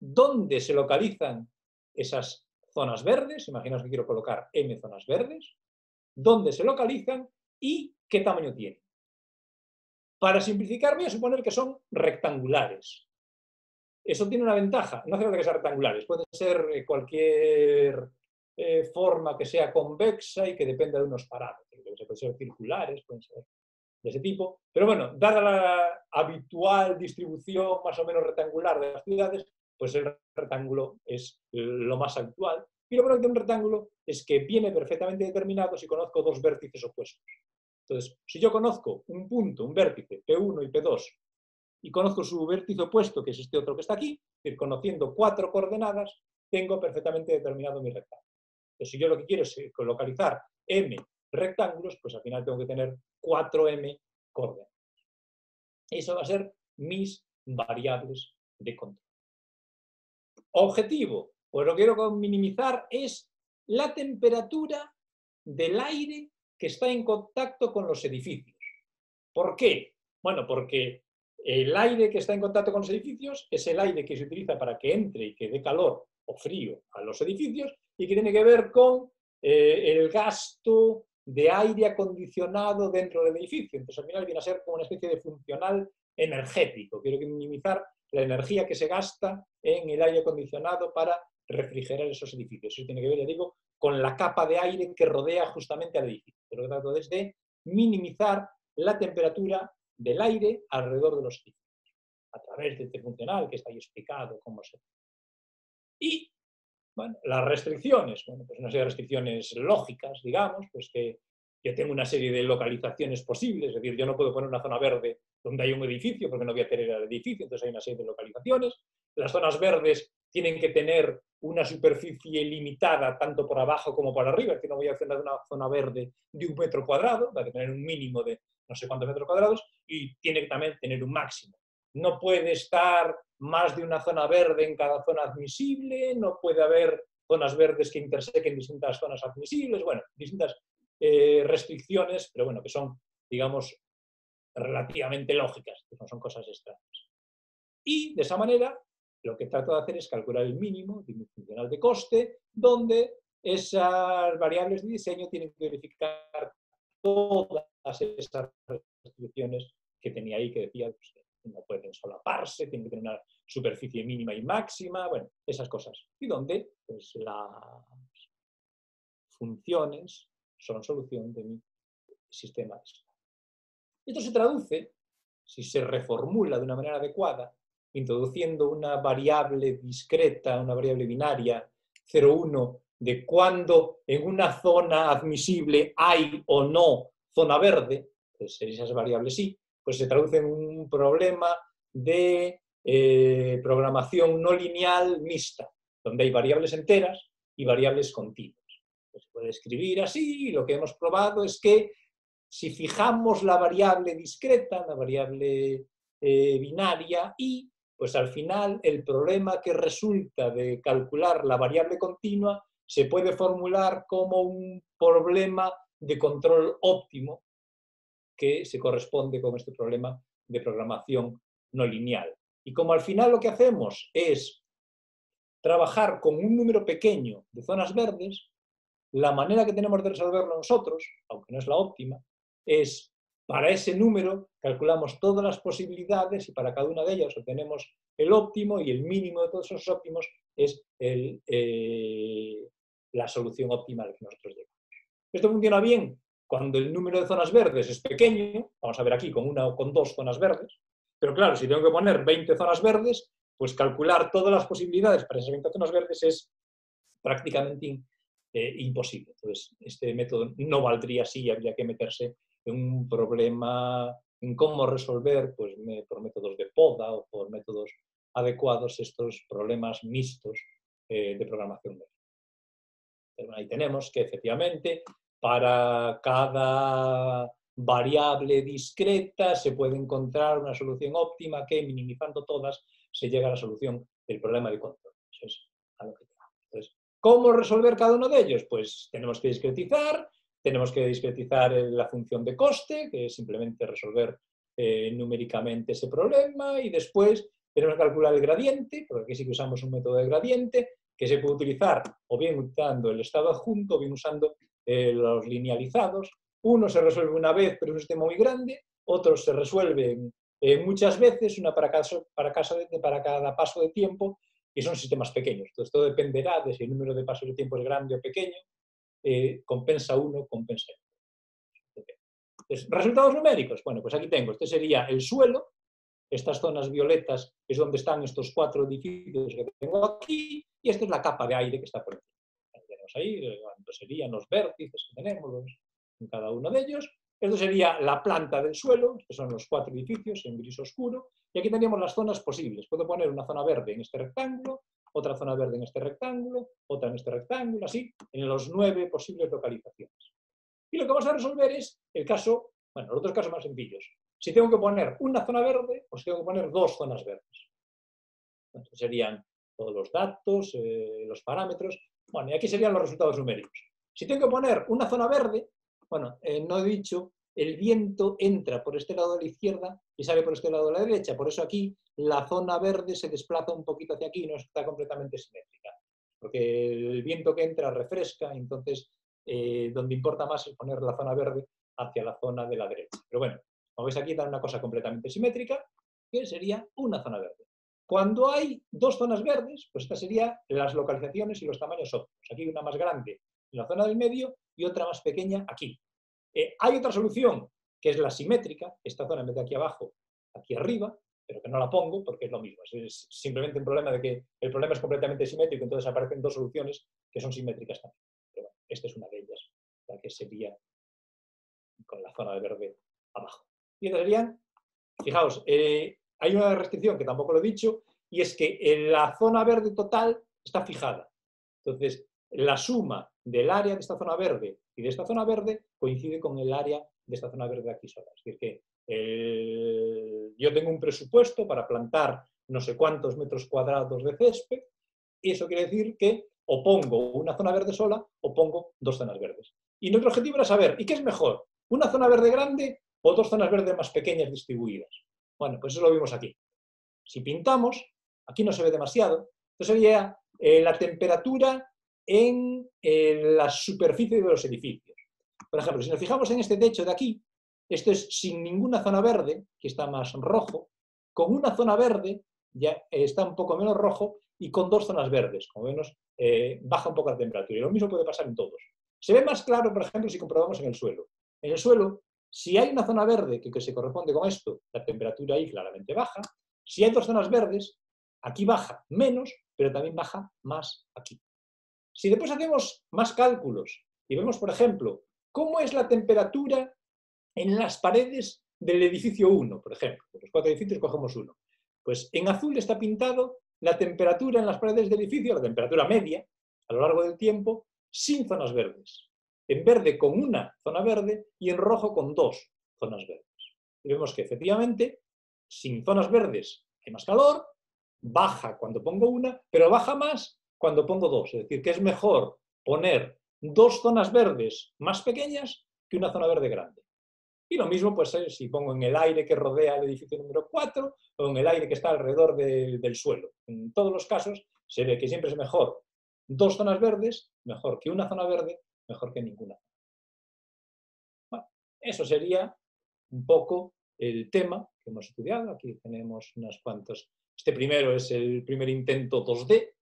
dónde se localizan esas zonas verdes, imaginaos que quiero colocar M zonas verdes, dónde se localizan y qué tamaño tienen. Para simplificar voy a suponer que son rectangulares. Eso tiene una ventaja, no hace falta que sean rectangulares, puede ser cualquier forma que sea convexa y que dependa de unos parámetros, pueden ser circulares, pueden ser de ese tipo, pero bueno, dada la habitual distribución más o menos rectangular de las ciudades, pues el rectángulo es lo más habitual. Y lo bueno de un rectángulo es que viene perfectamente determinado si conozco dos vértices opuestos. Entonces, si yo conozco un punto, un vértice, P1 y P2, y conozco su vértice opuesto, que es este otro que está aquí, es decir, conociendo 4 coordenadas, tengo perfectamente determinado mi rectángulo. Entonces, si yo lo que quiero es localizar M rectángulos, pues al final tengo que tener 4M coordenadas. Eso va a ser mis variables de control. Objetivo, pues lo que quiero minimizar es la temperatura del aire que está en contacto con los edificios. ¿Por qué? Bueno, porque el aire que está en contacto con los edificios es el aire que se utiliza para que entre y que dé calor o frío a los edificios y que tiene que ver con el gasto de aire acondicionado dentro del edificio. Entonces, al final viene a ser como una especie de funcional energético. Quiero minimizar la energía que se gasta en el aire acondicionado para refrigerar esos edificios. Eso tiene que ver, ya digo, con la capa de aire que rodea justamente al edificio. Lo que trato es de minimizar la temperatura del aire alrededor de los edificios, a través de este funcional que está ahí explicado cómo se hace. Y bueno, las restricciones, bueno, pues una serie de restricciones lógicas, digamos, pues que yo tengo una serie de localizaciones posibles, es decir, yo no puedo poner una zona verde donde hay un edificio porque no voy a tener el edificio, entonces hay una serie de localizaciones. Las zonas verdes tienen que tener una superficie limitada tanto por abajo como por arriba, es decir, no voy a hacer una zona verde de 1 metro cuadrado, va a tener un mínimo de no sé cuántos metros cuadrados y tiene que también tener un máximo. No puede estar más de una zona verde en cada zona admisible, no puede haber zonas verdes que intersequen distintas zonas admisibles, bueno, distintas restricciones, pero bueno, que son, digamos, relativamente lógicas, que no son cosas extrañas. Y de esa manera, lo que trato de hacer es calcular el mínimo funcional de coste, donde esas variables de diseño tienen que verificar todas esas restricciones que tenía ahí, que decía pues, que no pueden solaparse, tienen que tener una superficie mínima y máxima, bueno, esas cosas. Y donde pues, las funciones son solución de mi sistema. Esto se traduce, si se reformula de una manera adecuada, introduciendo una variable discreta, una variable binaria, 0,1, de cuándo en una zona admisible hay o no zona verde, pues esas variables sí, pues se traduce en un problema de programación no lineal mixta, donde hay variables enteras y variables continuas. Pues se puede escribir así, y lo que hemos probado es que si fijamos la variable discreta, la variable binaria y, pues al final el problema que resulta de calcular la variable continua se puede formular como un problema de control óptimo que se corresponde con este problema de programación no lineal. Y como al final lo que hacemos es trabajar con un número pequeño de zonas verdes, la manera que tenemos de resolverlo nosotros, aunque no es la óptima, es para ese número calculamos todas las posibilidades y para cada una de ellas obtenemos el óptimo y el mínimo de todos esos óptimos es la solución óptima a la que nosotros llegamos. Esto funciona bien cuando el número de zonas verdes es pequeño, vamos a ver aquí con una o con dos zonas verdes, pero claro, si tengo que poner 20 zonas verdes, pues calcular todas las posibilidades para esas 20 zonas verdes es prácticamente imposible. Entonces, este método no valdría si habría que meterse en un problema, en cómo resolver pues, por métodos de poda o por métodos adecuados estos problemas mixtos de programación. Pero ahí tenemos que efectivamente para cada variable discreta se puede encontrar una solución óptima que minimizando todas se llega a la solución del problema de control. Eso es a lo que llegamos. Entonces, ¿cómo resolver cada uno de ellos? Pues tenemos que discretizar la función de coste, que es simplemente resolver numéricamente ese problema, y después tenemos que calcular el gradiente, porque aquí sí que usamos un método de gradiente, que se puede utilizar o bien usando el estado adjunto o bien usando los linealizados. Uno se resuelve una vez, pero es un sistema muy grande, otros se resuelven muchas veces, una para cada paso de tiempo, y son sistemas pequeños. Entonces, todo dependerá de si el número de pasos de tiempo es grande o pequeño, compensa uno, compensa otro. Entonces, resultados numéricos. Bueno, pues aquí tengo, este sería el suelo, estas zonas violetas es donde están estos 4 edificios que tengo aquí, y esta es la capa de aire que está por encima. Tenemos ahí cuántos serían los vértices que tenemos en cada uno de ellos. Esto sería la planta del suelo, estos son los 4 edificios en gris oscuro, y aquí tendríamos las zonas posibles. Puedo poner una zona verde en este rectángulo, otra zona verde en este rectángulo, otra en este rectángulo, así, en los 9 posibles localizaciones. Y lo que vamos a resolver es el caso, bueno, los otros casos más sencillos. Si tengo que poner una zona verde, pues tengo que poner 2 zonas verdes. Entonces serían todos los datos, los parámetros. Bueno, y aquí serían los resultados numéricos. Si tengo que poner una zona verde, bueno, no he dicho, el viento entra por este lado de la izquierda y sale por este lado de la derecha. Por eso aquí la zona verde se desplaza un poquito hacia aquí y no está completamente simétrica. Porque el viento que entra refresca, entonces donde importa más es poner la zona verde hacia la zona de la derecha. Pero bueno, como veis aquí da una cosa completamente simétrica, que sería una zona verde. Cuando hay 2 zonas verdes, pues estas serían las localizaciones y los tamaños óptimos. Aquí hay una más grande en la zona del medio y otra más pequeña aquí. Hay otra solución, que es la simétrica, esta zona en vez de aquí abajo, aquí arriba, pero que no la pongo porque es lo mismo. Es simplemente un problema de que el problema es completamente simétrico, entonces aparecen 2 soluciones que son simétricas también. Pero bueno, esta es una de ellas, la que sería con la zona de verde abajo. Y entonces serían, fijaos, hay una restricción que tampoco lo he dicho, y es que la zona verde total está fijada. Entonces, la suma del área de esta zona verde y de esta zona verde coincide con el área de esta zona verde de aquí sola. Es decir, que yo tengo un presupuesto para plantar no sé cuántos metros cuadrados de césped, y eso quiere decir que o pongo una zona verde sola o pongo 2 zonas verdes. Y nuestro objetivo era saber, ¿y qué es mejor? ¿Una zona verde grande o 2 zonas verdes más pequeñas distribuidas? Bueno, pues eso lo vimos aquí. Si pintamos, aquí no se ve demasiado, esto sería la temperatura en la superficie de los edificios. Por ejemplo, si nos fijamos en este techo de aquí, esto es sin ninguna zona verde, que está más rojo, con una zona verde ya está un poco menos rojo, y con 2 zonas verdes, como vemos, baja un poco la temperatura. Y lo mismo puede pasar en todos. Se ve más claro, por ejemplo, si comprobamos en el suelo. En el suelo, si hay una zona verde que se corresponde con esto, la temperatura ahí claramente baja. Si hay 2 zonas verdes, aquí baja menos, pero también baja más aquí. Si después hacemos más cálculos y vemos, por ejemplo, cómo es la temperatura en las paredes del edificio 1, por ejemplo, de los 4 edificios cogemos uno, pues en azul está pintado la temperatura en las paredes del edificio, la temperatura media a lo largo del tiempo, sin zonas verdes. En verde con una zona verde y en rojo con dos zonas verdes. Y vemos que efectivamente, sin zonas verdes hay más calor, baja cuando pongo una, pero baja más cuando pongo dos. Es decir, que es mejor poner dos zonas verdes más pequeñas que una zona verde grande. Y lo mismo pues si pongo en el aire que rodea el edificio número 4 o en el aire que está alrededor del suelo. En todos los casos se ve que siempre es mejor dos zonas verdes, mejor que una zona verde, mejor que ninguna. Bueno, eso sería un poco el tema que hemos estudiado. Aquí tenemos unos cuantos. Este primero es el primer intento 2D,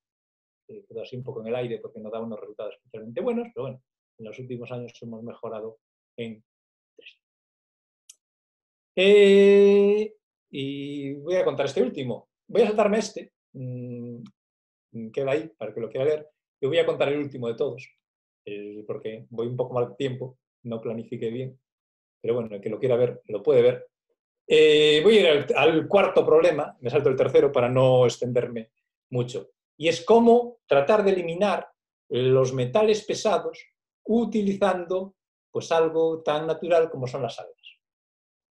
que quedó así un poco en el aire porque no da unos resultados especialmente buenos, pero bueno, en los últimos años hemos mejorado en 3D. Y voy a contar este último. Voy a saltarme este, queda ahí para que lo quiera leer, y voy a contar el último de todos, porque voy un poco mal de tiempo, no planifiqué bien, pero bueno, el que lo quiera ver, lo puede ver. Voy a ir al cuarto problema, me salto el tercero para no extenderme mucho, y es cómo tratar de eliminar los metales pesados utilizando pues algo tan natural como son las algas.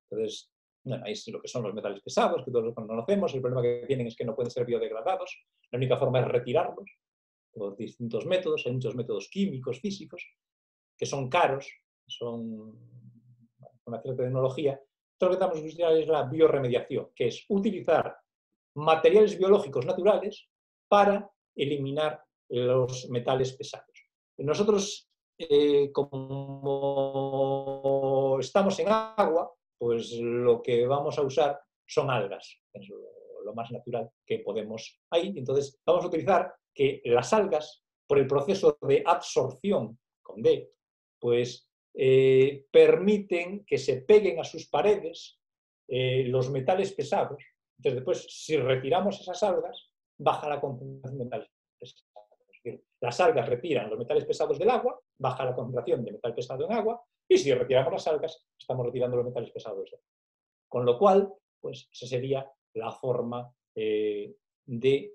Entonces, bueno, ahí es lo que son los metales pesados, que todos los conocemos. El problema que tienen es que no pueden ser biodegradados. La única forma es retirarlos por distintos métodos. Hay muchos métodos químicos, físicos, que son caros, son una cierta tecnología. Todo lo que estamos usando es la bioremediación, que es utilizar materiales biológicos naturales para eliminar los metales pesados. Nosotros, como estamos en agua, pues lo que vamos a usar son algas, es lo más natural que podemos ahí. Entonces vamos a utilizar que las algas, por el proceso de absorción, con D, pues permiten que se peguen a sus paredes los metales pesados. Entonces después, si retiramos esas algas, baja la concentración de metales pesados. Las algas retiran los metales pesados del agua, baja la concentración de metal pesado en agua, y si retiramos las algas, estamos retirando los metales pesados. Con lo cual, pues esa sería la forma de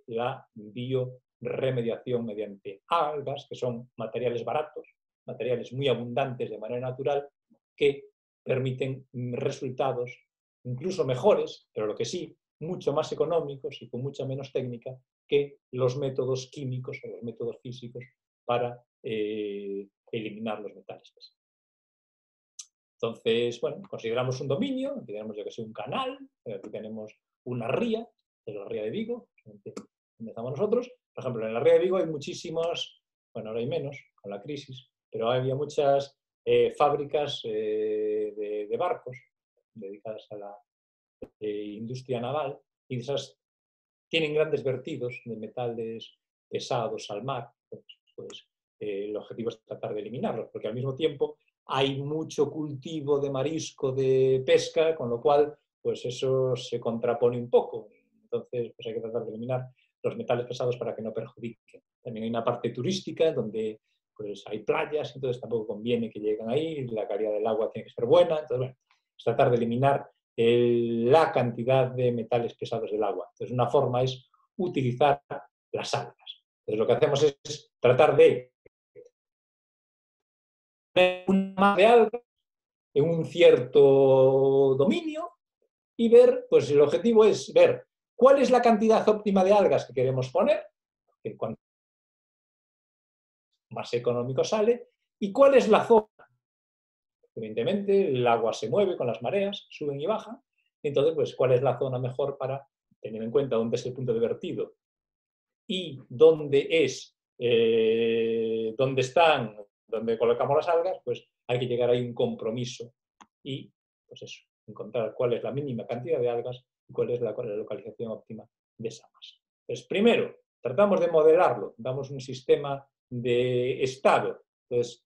la bioremediación mediante algas, que son materiales baratos, materiales muy abundantes de manera natural, que permiten resultados incluso mejores, pero lo que sí, mucho más económicos y con mucha menos técnica que los métodos químicos o los métodos físicos para eliminar los metales pesados. Entonces, bueno, consideramos un dominio, aquí tenemos yo que sé un canal, aquí tenemos una ría, que es la ría de Vigo, donde estamos nosotros. Por ejemplo, en la ría de Vigo hay muchísimos, bueno, ahora hay menos con la crisis, pero había muchas fábricas de barcos dedicadas a la industria naval, y esas tienen grandes vertidos de metales pesados al mar. Pues el objetivo es tratar de eliminarlos, porque al mismo tiempo hay mucho cultivo de marisco, de pesca, con lo cual pues eso se contrapone un poco. Entonces pues hay que tratar de eliminar los metales pesados para que no perjudiquen. También hay una parte turística donde pues hay playas, entonces tampoco conviene que lleguen ahí, la calidad del agua tiene que ser buena. Entonces, bueno, es tratar de eliminar la cantidad de metales pesados del agua. Entonces, una forma es utilizar las algas. Entonces, lo que hacemos es tratar de poner una masa de algas en un cierto dominio y ver, pues el objetivo es ver cuál es la cantidad óptima de algas que queremos poner, que cuanto más económico sale, y cuál es la zona. Evidentemente, el agua se mueve con las mareas, suben y bajan, entonces, pues, ¿cuál es la zona mejor para tener en cuenta dónde es el punto de vertido y dónde es, dónde colocamos las algas? Pues hay que llegar ahí a un compromiso y, pues eso, encontrar cuál es la mínima cantidad de algas y cuál es la localización óptima de esa masa. Entonces, primero, tratamos de modelarlo, damos un sistema de estado. Entonces,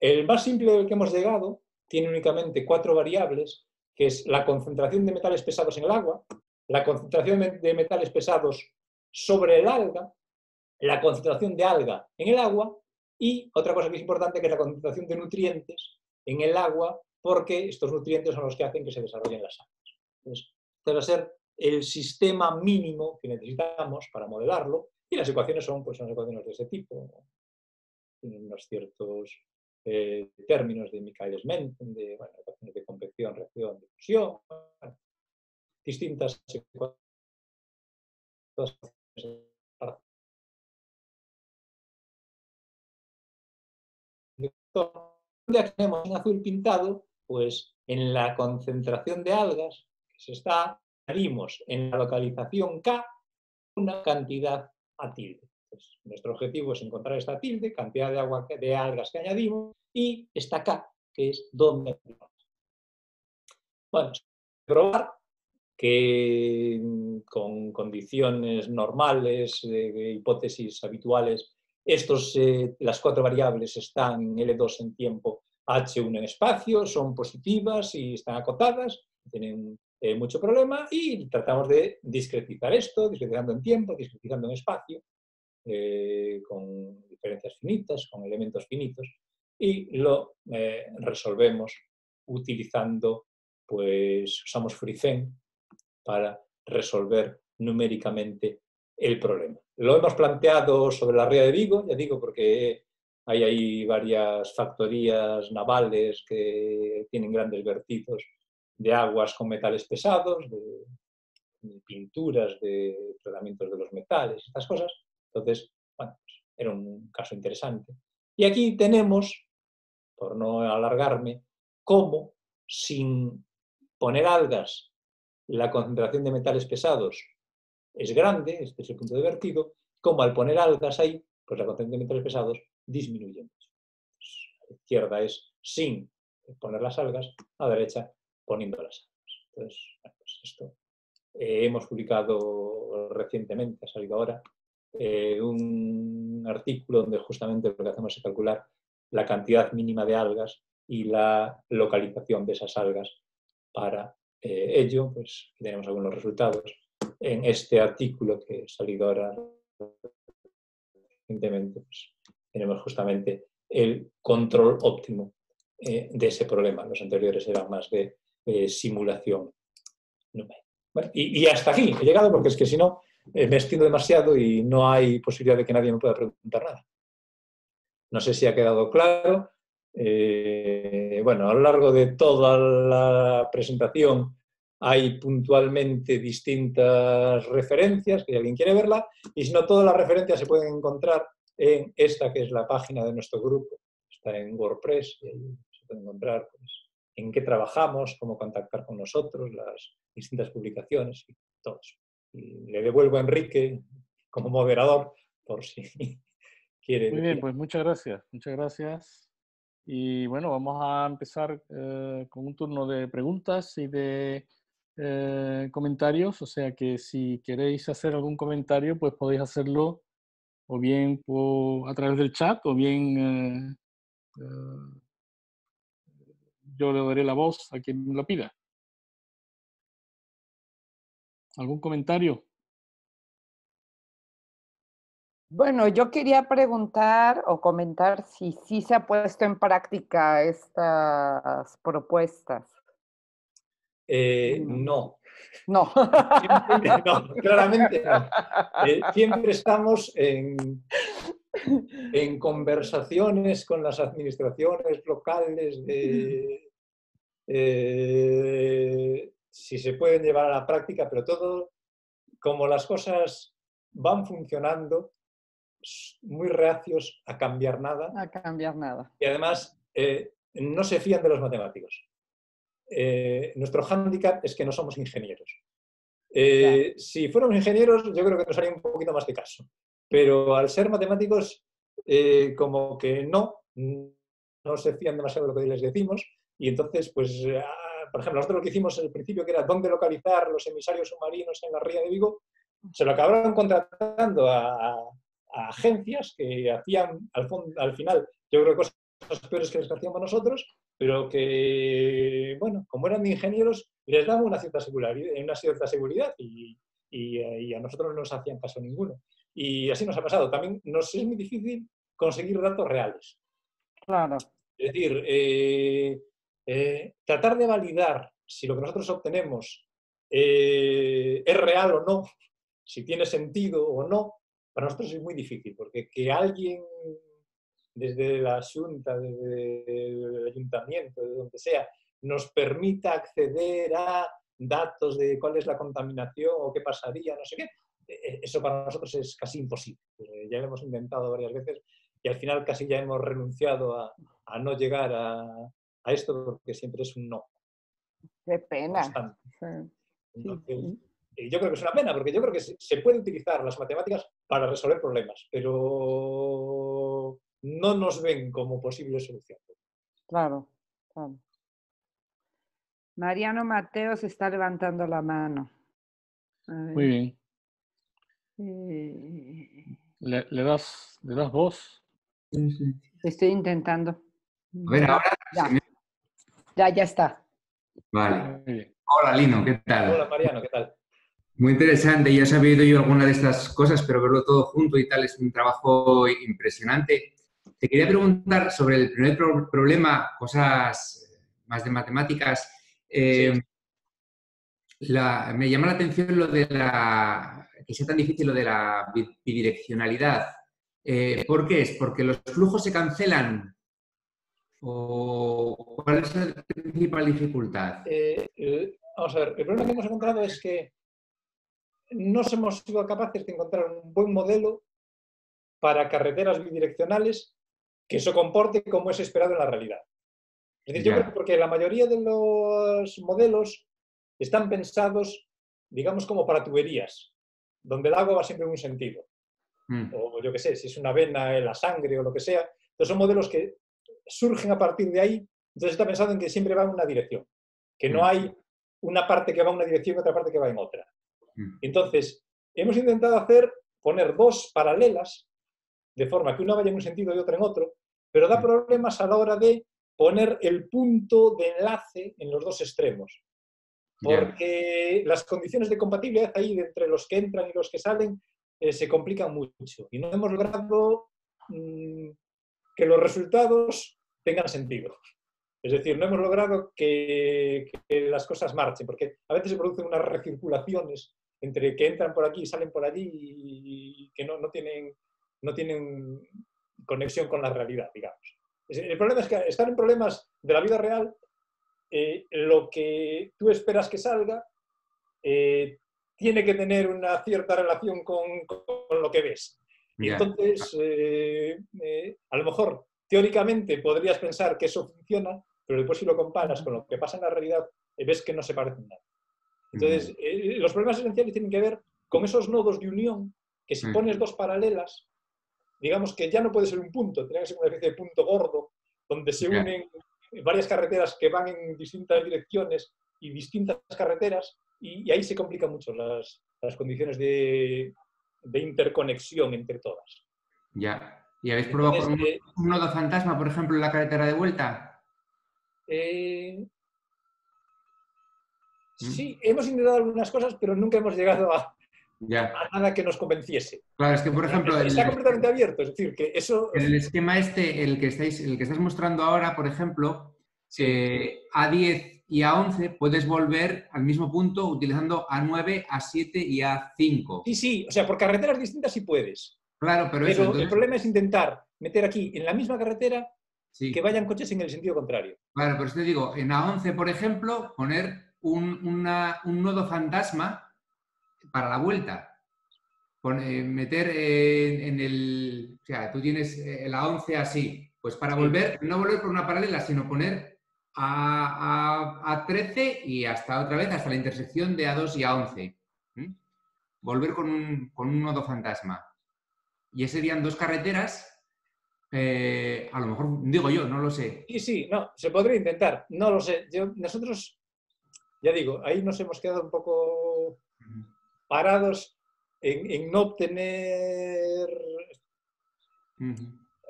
el más simple del que hemos llegado tiene únicamente 4 variables, que es la concentración de metales pesados en el agua, la concentración de metales pesados sobre el alga, la concentración de alga en el agua y otra cosa que es importante, que es la concentración de nutrientes en el agua, porque estos nutrientes son los que hacen que se desarrollen las algas. Entonces, este va a ser el sistema mínimo que necesitamos para modelarlo y las ecuaciones son, pues, son ecuaciones de ese tipo. tienen unos ciertos términos de Michaelis-Menten, de ecuaciones de convección, reacción, difusión, distintas ecuaciones. Ya tenemos en azul pintado, pues en la concentración de algas que se está, añadimos en la localización K una cantidad a tilde. Entonces, nuestro objetivo es encontrar esta tilde, cantidad de agua de algas que añadimos, y esta K, que es donde. Bueno, probar que con condiciones normales, de hipótesis habituales, las 4 variables están en L2 en tiempo, H1 en espacio, son positivas y están acotadas, tienen mucho problema, y tratamos de discretizar esto, discretizando en tiempo, discretizando en espacio, con diferencias finitas, con elementos finitos, y lo resolvemos utilizando, pues usamos FreeZen para resolver numéricamente el problema. Lo hemos planteado sobre la ría de Vigo, ya digo, porque hay ahí varias factorías navales que tienen grandes vertidos de aguas con metales pesados, de pinturas, de tratamientos de los metales, estas cosas. Entonces, bueno, pues era un caso interesante. Y aquí tenemos, por no alargarme, cómo sin poner algas la concentración de metales pesados es grande, este es el punto de vertido, como al poner algas ahí, pues la concentración de metales pesados disminuye mucho. A la izquierda es sin poner las algas, a la derecha poniendo las algas. Entonces, bueno, pues esto hemos publicado recientemente, ha salido ahora, un artículo donde justamente lo que hacemos es calcular la cantidad mínima de algas y la localización de esas algas. Para ello, pues tenemos algunos resultados en este artículo que ha salido ahora recientemente. Pues, tenemos justamente el control óptimo de ese problema. Los anteriores eran más de simulación numérica. Bueno, y hasta aquí he llegado, porque es que si no me extiendo demasiado y no hay posibilidad de que nadie me pueda preguntar nada. No sé si ha quedado claro. Bueno, a lo largo de toda la presentación hay puntualmente distintas referencias, que si alguien quiere verla, y si no, todas las referencias se pueden encontrar en esta, que es la página de nuestro grupo. Está en WordPress, y ahí se puede encontrar, pues, en qué trabajamos, cómo contactar con nosotros, las distintas publicaciones y todo eso. Y le devuelvo a Enrique como moderador, por si quiere Muy bien, decir. pues muchas gracias, muchas gracias. Y bueno, vamos a empezar con un turno de preguntas y de comentarios, o sea que si queréis hacer algún comentario, pues podéis hacerlo o bien a través del chat o bien yo le daré la voz a quien me lo pida. ¿Algún comentario? Bueno, yo quería preguntar o comentar si sí se ha puesto en práctica estas propuestas. No. No. No, claramente no. Siempre estamos en conversaciones con las administraciones locales de si se pueden llevar a la práctica, pero todo, como las cosas van funcionando, muy reacios a cambiar nada. A cambiar nada. Y además no se fían de los matemáticos. Nuestro hándicap es que no somos ingenieros. Si fuéramos ingenieros, yo creo que nos haría un poquito más de caso. Pero al ser matemáticos, como que no se fían demasiado de lo que les decimos. Y entonces, pues, por ejemplo, nosotros lo que hicimos al principio, que era dónde localizar los emisarios submarinos en la ría de Vigo, se lo acabaron contratando a agencias que hacían, al final, yo creo que cosas peores que las que hacíamos nosotros, pero que, bueno, como eran de ingenieros, les daban una cierta seguridad y a nosotros no nos hacían caso ninguno. Y así nos ha pasado. También nos es muy difícil conseguir datos reales. Claro. Es decir, tratar de validar si lo que nosotros obtenemos es real o no, si tiene sentido o no, para nosotros es muy difícil, porque que alguien desde la Junta, desde el Ayuntamiento, de donde sea, nos permita acceder a datos de cuál es la contaminación o qué pasaría, no sé qué, eso para nosotros es casi imposible. Ya lo hemos intentado varias veces y al final casi ya hemos renunciado a no llegar a esto porque siempre es un no. Qué pena. Entonces, yo creo que es una pena porque yo creo que se puede utilizar las matemáticas para resolver problemas, pero no nos ven como posible solución. Claro, claro. Mariano Mateo se está levantando la mano. Muy bien. ¿Le das voz? Sí. Estoy intentando. A ver, ahora... Ya está. Vale. Hola, Lino, ¿qué tal? Hola, Mariano, ¿qué tal? Muy interesante, ya he sabido yo alguna de estas cosas, pero verlo todo junto y tal es un trabajo impresionante. Te quería preguntar sobre el primer problema, cosas más de matemáticas. Sí. Me llama la atención lo de que sea tan difícil lo de la bidireccionalidad. ¿Por qué es? ¿Porque los flujos se cancelan? ¿O cuál es la principal dificultad? Vamos a ver, el problema que hemos encontrado es que no hemos sido capaces de encontrar un buen modelo para carreteras bidireccionales que eso comporte como es esperado en la realidad. Es decir, yo creo que porque la mayoría de los modelos están pensados, digamos, como para tuberías, donde el agua va siempre en un sentido. O yo qué sé, si es una vena en la sangre o lo que sea. Entonces son modelos que surgen a partir de ahí, entonces está pensado en que siempre va en una dirección, que no hay una parte que va en una dirección y otra parte que va en otra. Entonces, hemos intentado poner dos paralelas, de forma que una vaya en un sentido y otra en otro, pero da problemas a la hora de poner el punto de enlace en los dos extremos. Porque las condiciones de compatibilidad ahí entre los que entran y los que salen se complican mucho. Y no hemos logrado que los resultados tengan sentido. Es decir, no hemos logrado que las cosas marchen, porque a veces se producen unas recirculaciones entre que entran por aquí y salen por allí y que no tienen conexión con la realidad, digamos. El problema es que estar en problemas de la vida real, lo que tú esperas que salga tiene que tener una cierta relación con lo que ves. Y entonces, a lo mejor, teóricamente podrías pensar que eso funciona, pero después si lo comparas con lo que pasa en la realidad, ves que no se parecen nada. Entonces, los problemas esenciales tienen que ver con esos nodos de unión, que si pones dos paralelas, digamos que ya no puede ser un punto, tiene que ser una especie de punto gordo, donde se unen varias carreteras que van en distintas direcciones y distintas carreteras, y ahí se complican mucho las condiciones de interconexión entre todas. Ya. ¿Y habéis probado con un nodo fantasma, por ejemplo, en la carretera de vuelta? Sí, hemos intentado algunas cosas, pero nunca hemos llegado a nada que nos convenciese. Claro, es que, por ejemplo... Está completamente abierto, es decir, que eso... En el esquema el que estás mostrando ahora, por ejemplo, A10 y A11 puedes volver al mismo punto utilizando A9, A7 y A5. Sí, o sea, por carreteras distintas sí puedes. Claro, pero el problema es intentar meter aquí, en la misma carretera, que vayan coches en el sentido contrario. Claro, por eso te digo, en A11, por ejemplo, poner un nodo fantasma para la vuelta. Meter en el... O sea, tú tienes la 11 así. Pues para volver, no volver por una paralela, sino poner a 13 y hasta otra vez, hasta la intersección de A2 y A11. Volver con un nodo fantasma. Y ese serían dos carreteras, a lo mejor, digo yo, no lo sé. Sí, no, se podría intentar, no lo sé. Nosotros, ya digo, ahí nos hemos quedado un poco parados en no obtener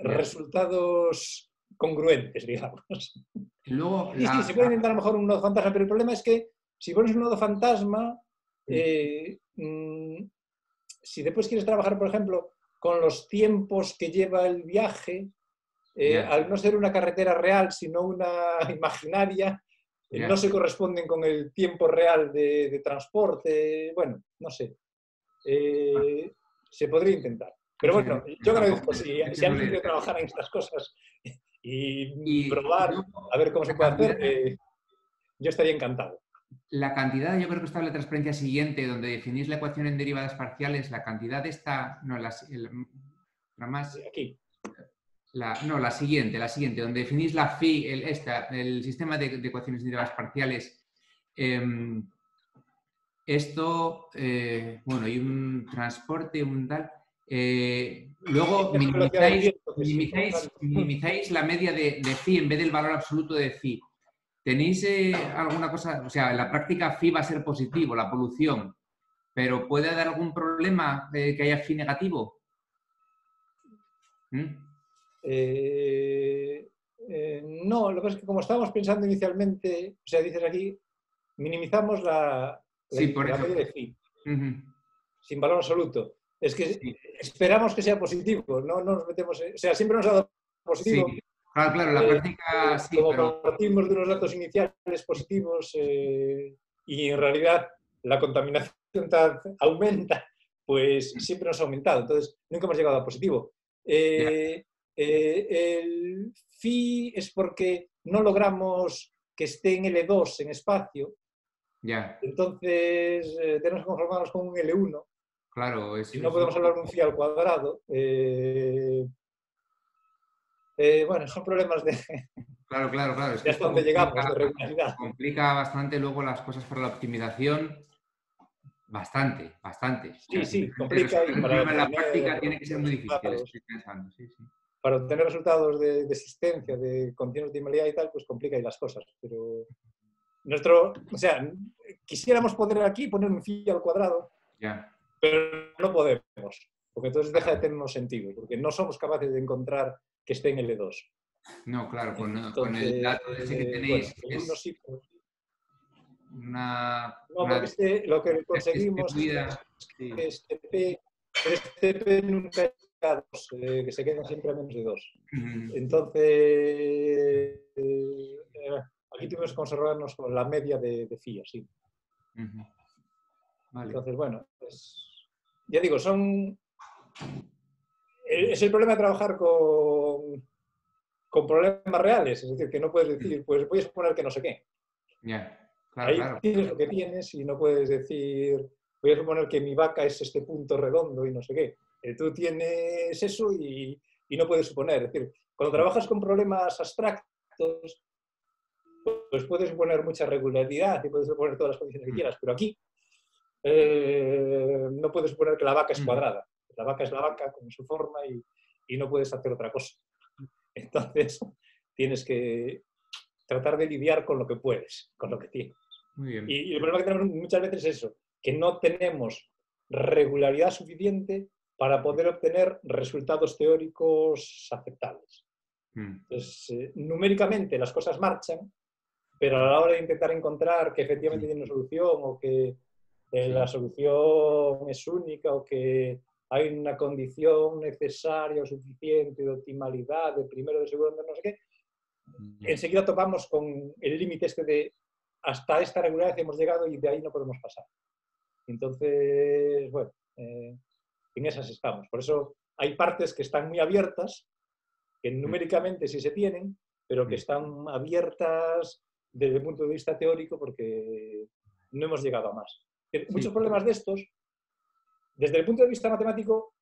resultados congruentes, digamos. Luego, sí, se puede intentar a lo mejor un nodo fantasma, pero el problema es que si pones un nodo fantasma, si después quieres trabajar, por ejemplo, con los tiempos que lleva el viaje, al no ser una carretera real, sino una imaginaria, no se corresponden con el tiempo real de transporte. Bueno, no sé. Se podría intentar. Pero bueno, yo agradezco si alguien quiere trabajar en estas cosas y probar a ver cómo se puede hacer, yo estaría encantado. La cantidad, yo creo que está en la transparencia siguiente, donde definís la ecuación en derivadas parciales, la cantidad está, no, la más... Aquí. La siguiente, donde definís la phi, el sistema de ecuaciones en derivadas parciales. Esto, bueno, hay un transporte, un tal... luego minimizáis la media de phi en vez del valor absoluto de phi. ¿Tenéis alguna cosa? O sea, en la práctica phi va a ser positivo, la polución, pero ¿puede haber algún problema que haya phi negativo? No, lo que pasa es que como estábamos pensando inicialmente, o sea, dices aquí, minimizamos la media de phi, sin valor absoluto. Es que esperamos que sea positivo, no nos metemos... o sea, siempre nos ha dado positivo. Sí. Claro, la práctica sí, como pero... partimos de unos datos iniciales positivos y en realidad la contaminación aumenta, pues siempre nos ha aumentado. Entonces, nunca hemos llegado a positivo. El phi es porque no logramos que esté en L2 en espacio. Entonces, tenemos que conformarnos con un L1. Claro, y no podemos hablar de un phi al cuadrado. Bueno, son problemas de... Claro. Es que hasta donde llegamos, de regularidad. Complica bastante luego las cosas para la optimización. Bastante. Sí, complica. Y para la práctica tiene que ser muy difícil. Estoy pensando, sí. Para obtener resultados de existencia, de condiciones de optimalidad y tal, pues complica ahí las cosas. Pero o sea, quisiéramos poner aquí, poner un phi al cuadrado, pero no podemos, porque entonces deja de tener sentido, porque no somos capaces de encontrar que esté en L2. No, claro, con el dato ese que tenéis. Bueno, sí, no, porque lo que conseguimos es que este P nunca llega a 2, que se queden siempre a menos de 2. Entonces, aquí tuvimos que conservarnos con la media de phi, sí. Vale. Entonces, bueno, pues, ya digo, es el problema de trabajar con problemas reales, es decir, que no puedes decir, pues voy a suponer que no sé qué. Claro. Tienes lo que tienes y no puedes decir, voy a suponer que mi vaca es este punto redondo y no sé qué. Tú tienes eso y no puedes suponer. Es decir, cuando trabajas con problemas abstractos, pues puedes suponer mucha regularidad y puedes suponer todas las condiciones que quieras, pero aquí no puedes suponer que la vaca es cuadrada. La vaca es la vaca con su forma y no puedes hacer otra cosa. Entonces, tienes que tratar de lidiar con lo que puedes, con lo que tienes. Muy bien. Y el problema que tenemos muchas veces es eso, que no tenemos regularidad suficiente para poder obtener resultados teóricos aceptables. Entonces, numéricamente las cosas marchan, pero a la hora de intentar encontrar que efectivamente tiene una solución o que la solución es única o que hay una condición necesaria o suficiente de optimalidad, de primero, de segundo, no sé qué, enseguida topamos con el límite este de hasta esta regularidad hemos llegado y de ahí no podemos pasar. Entonces, bueno, en esas estamos. Por eso hay partes que están muy abiertas, que numéricamente sí se tienen, pero que están abiertas desde el punto de vista teórico porque no hemos llegado a más. Muchos problemas de estos, desde el punto de vista matemático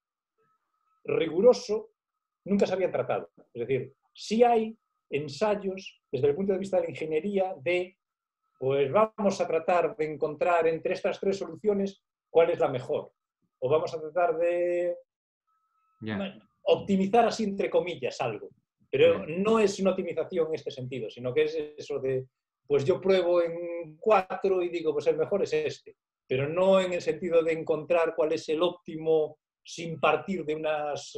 riguroso, nunca se habían tratado. Es decir, sí hay ensayos desde el punto de vista de la ingeniería pues vamos a tratar de encontrar entre estas tres soluciones cuál es la mejor. O vamos a tratar de optimizar así entre comillas algo. Pero no es una optimización en este sentido, sino que es eso de, pues yo pruebo en 4 y digo, pues el mejor es este. Pero no en el sentido de encontrar cuál es el óptimo sin partir de unos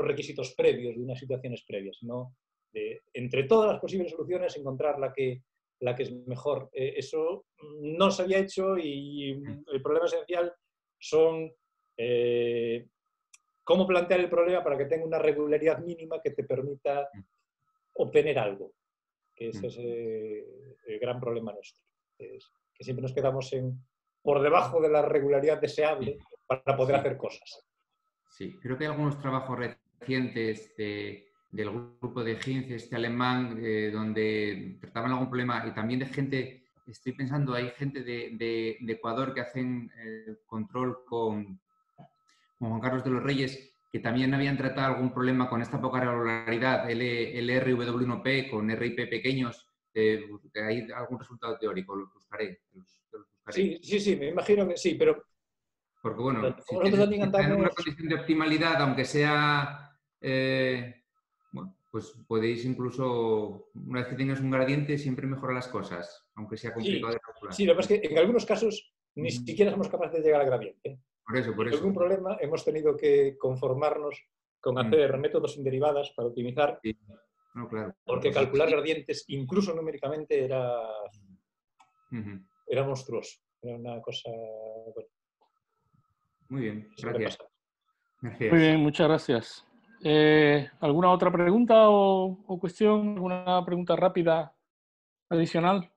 requisitos previos, de unas situaciones previas, sino de, entre todas las posibles soluciones, encontrar la que es mejor. Eso no se había hecho y el problema esencial son cómo plantear el problema para que tenga una regularidad mínima que te permita obtener algo, que ese es el gran problema nuestro. Que siempre nos quedamos por debajo de la regularidad deseable para poder hacer cosas. Sí, creo que hay algunos trabajos recientes del grupo de Hinz, alemán, donde trataban algún problema, y también de gente, estoy pensando, hay gente de Ecuador que hacen control con Juan Carlos de los Reyes, que también habían tratado algún problema con esta poca regularidad, el RW1P con RIP pequeños, hay algún resultado teórico, los buscaré. Sí, sí, sí, me imagino que sí, pero... Porque bueno, si nosotros también están en una andamos... condición de optimalidad, aunque sea, bueno, pues podéis incluso, una vez que tengas un gradiente, siempre mejora las cosas, aunque sea complicado de calcular. Sí, lo que pasa es que en algunos casos ni siquiera somos capaces de llegar al gradiente. Por eso. Sin algún problema hemos tenido que conformarnos con hacer métodos sin derivadas para optimizar, sí. No, claro. porque calcular gradientes, incluso numéricamente, era monstruoso. Era una cosa... Bueno, muy bien, gracias. Muy bien, muchas gracias. ¿Alguna otra pregunta o cuestión? ¿Alguna pregunta rápida adicional?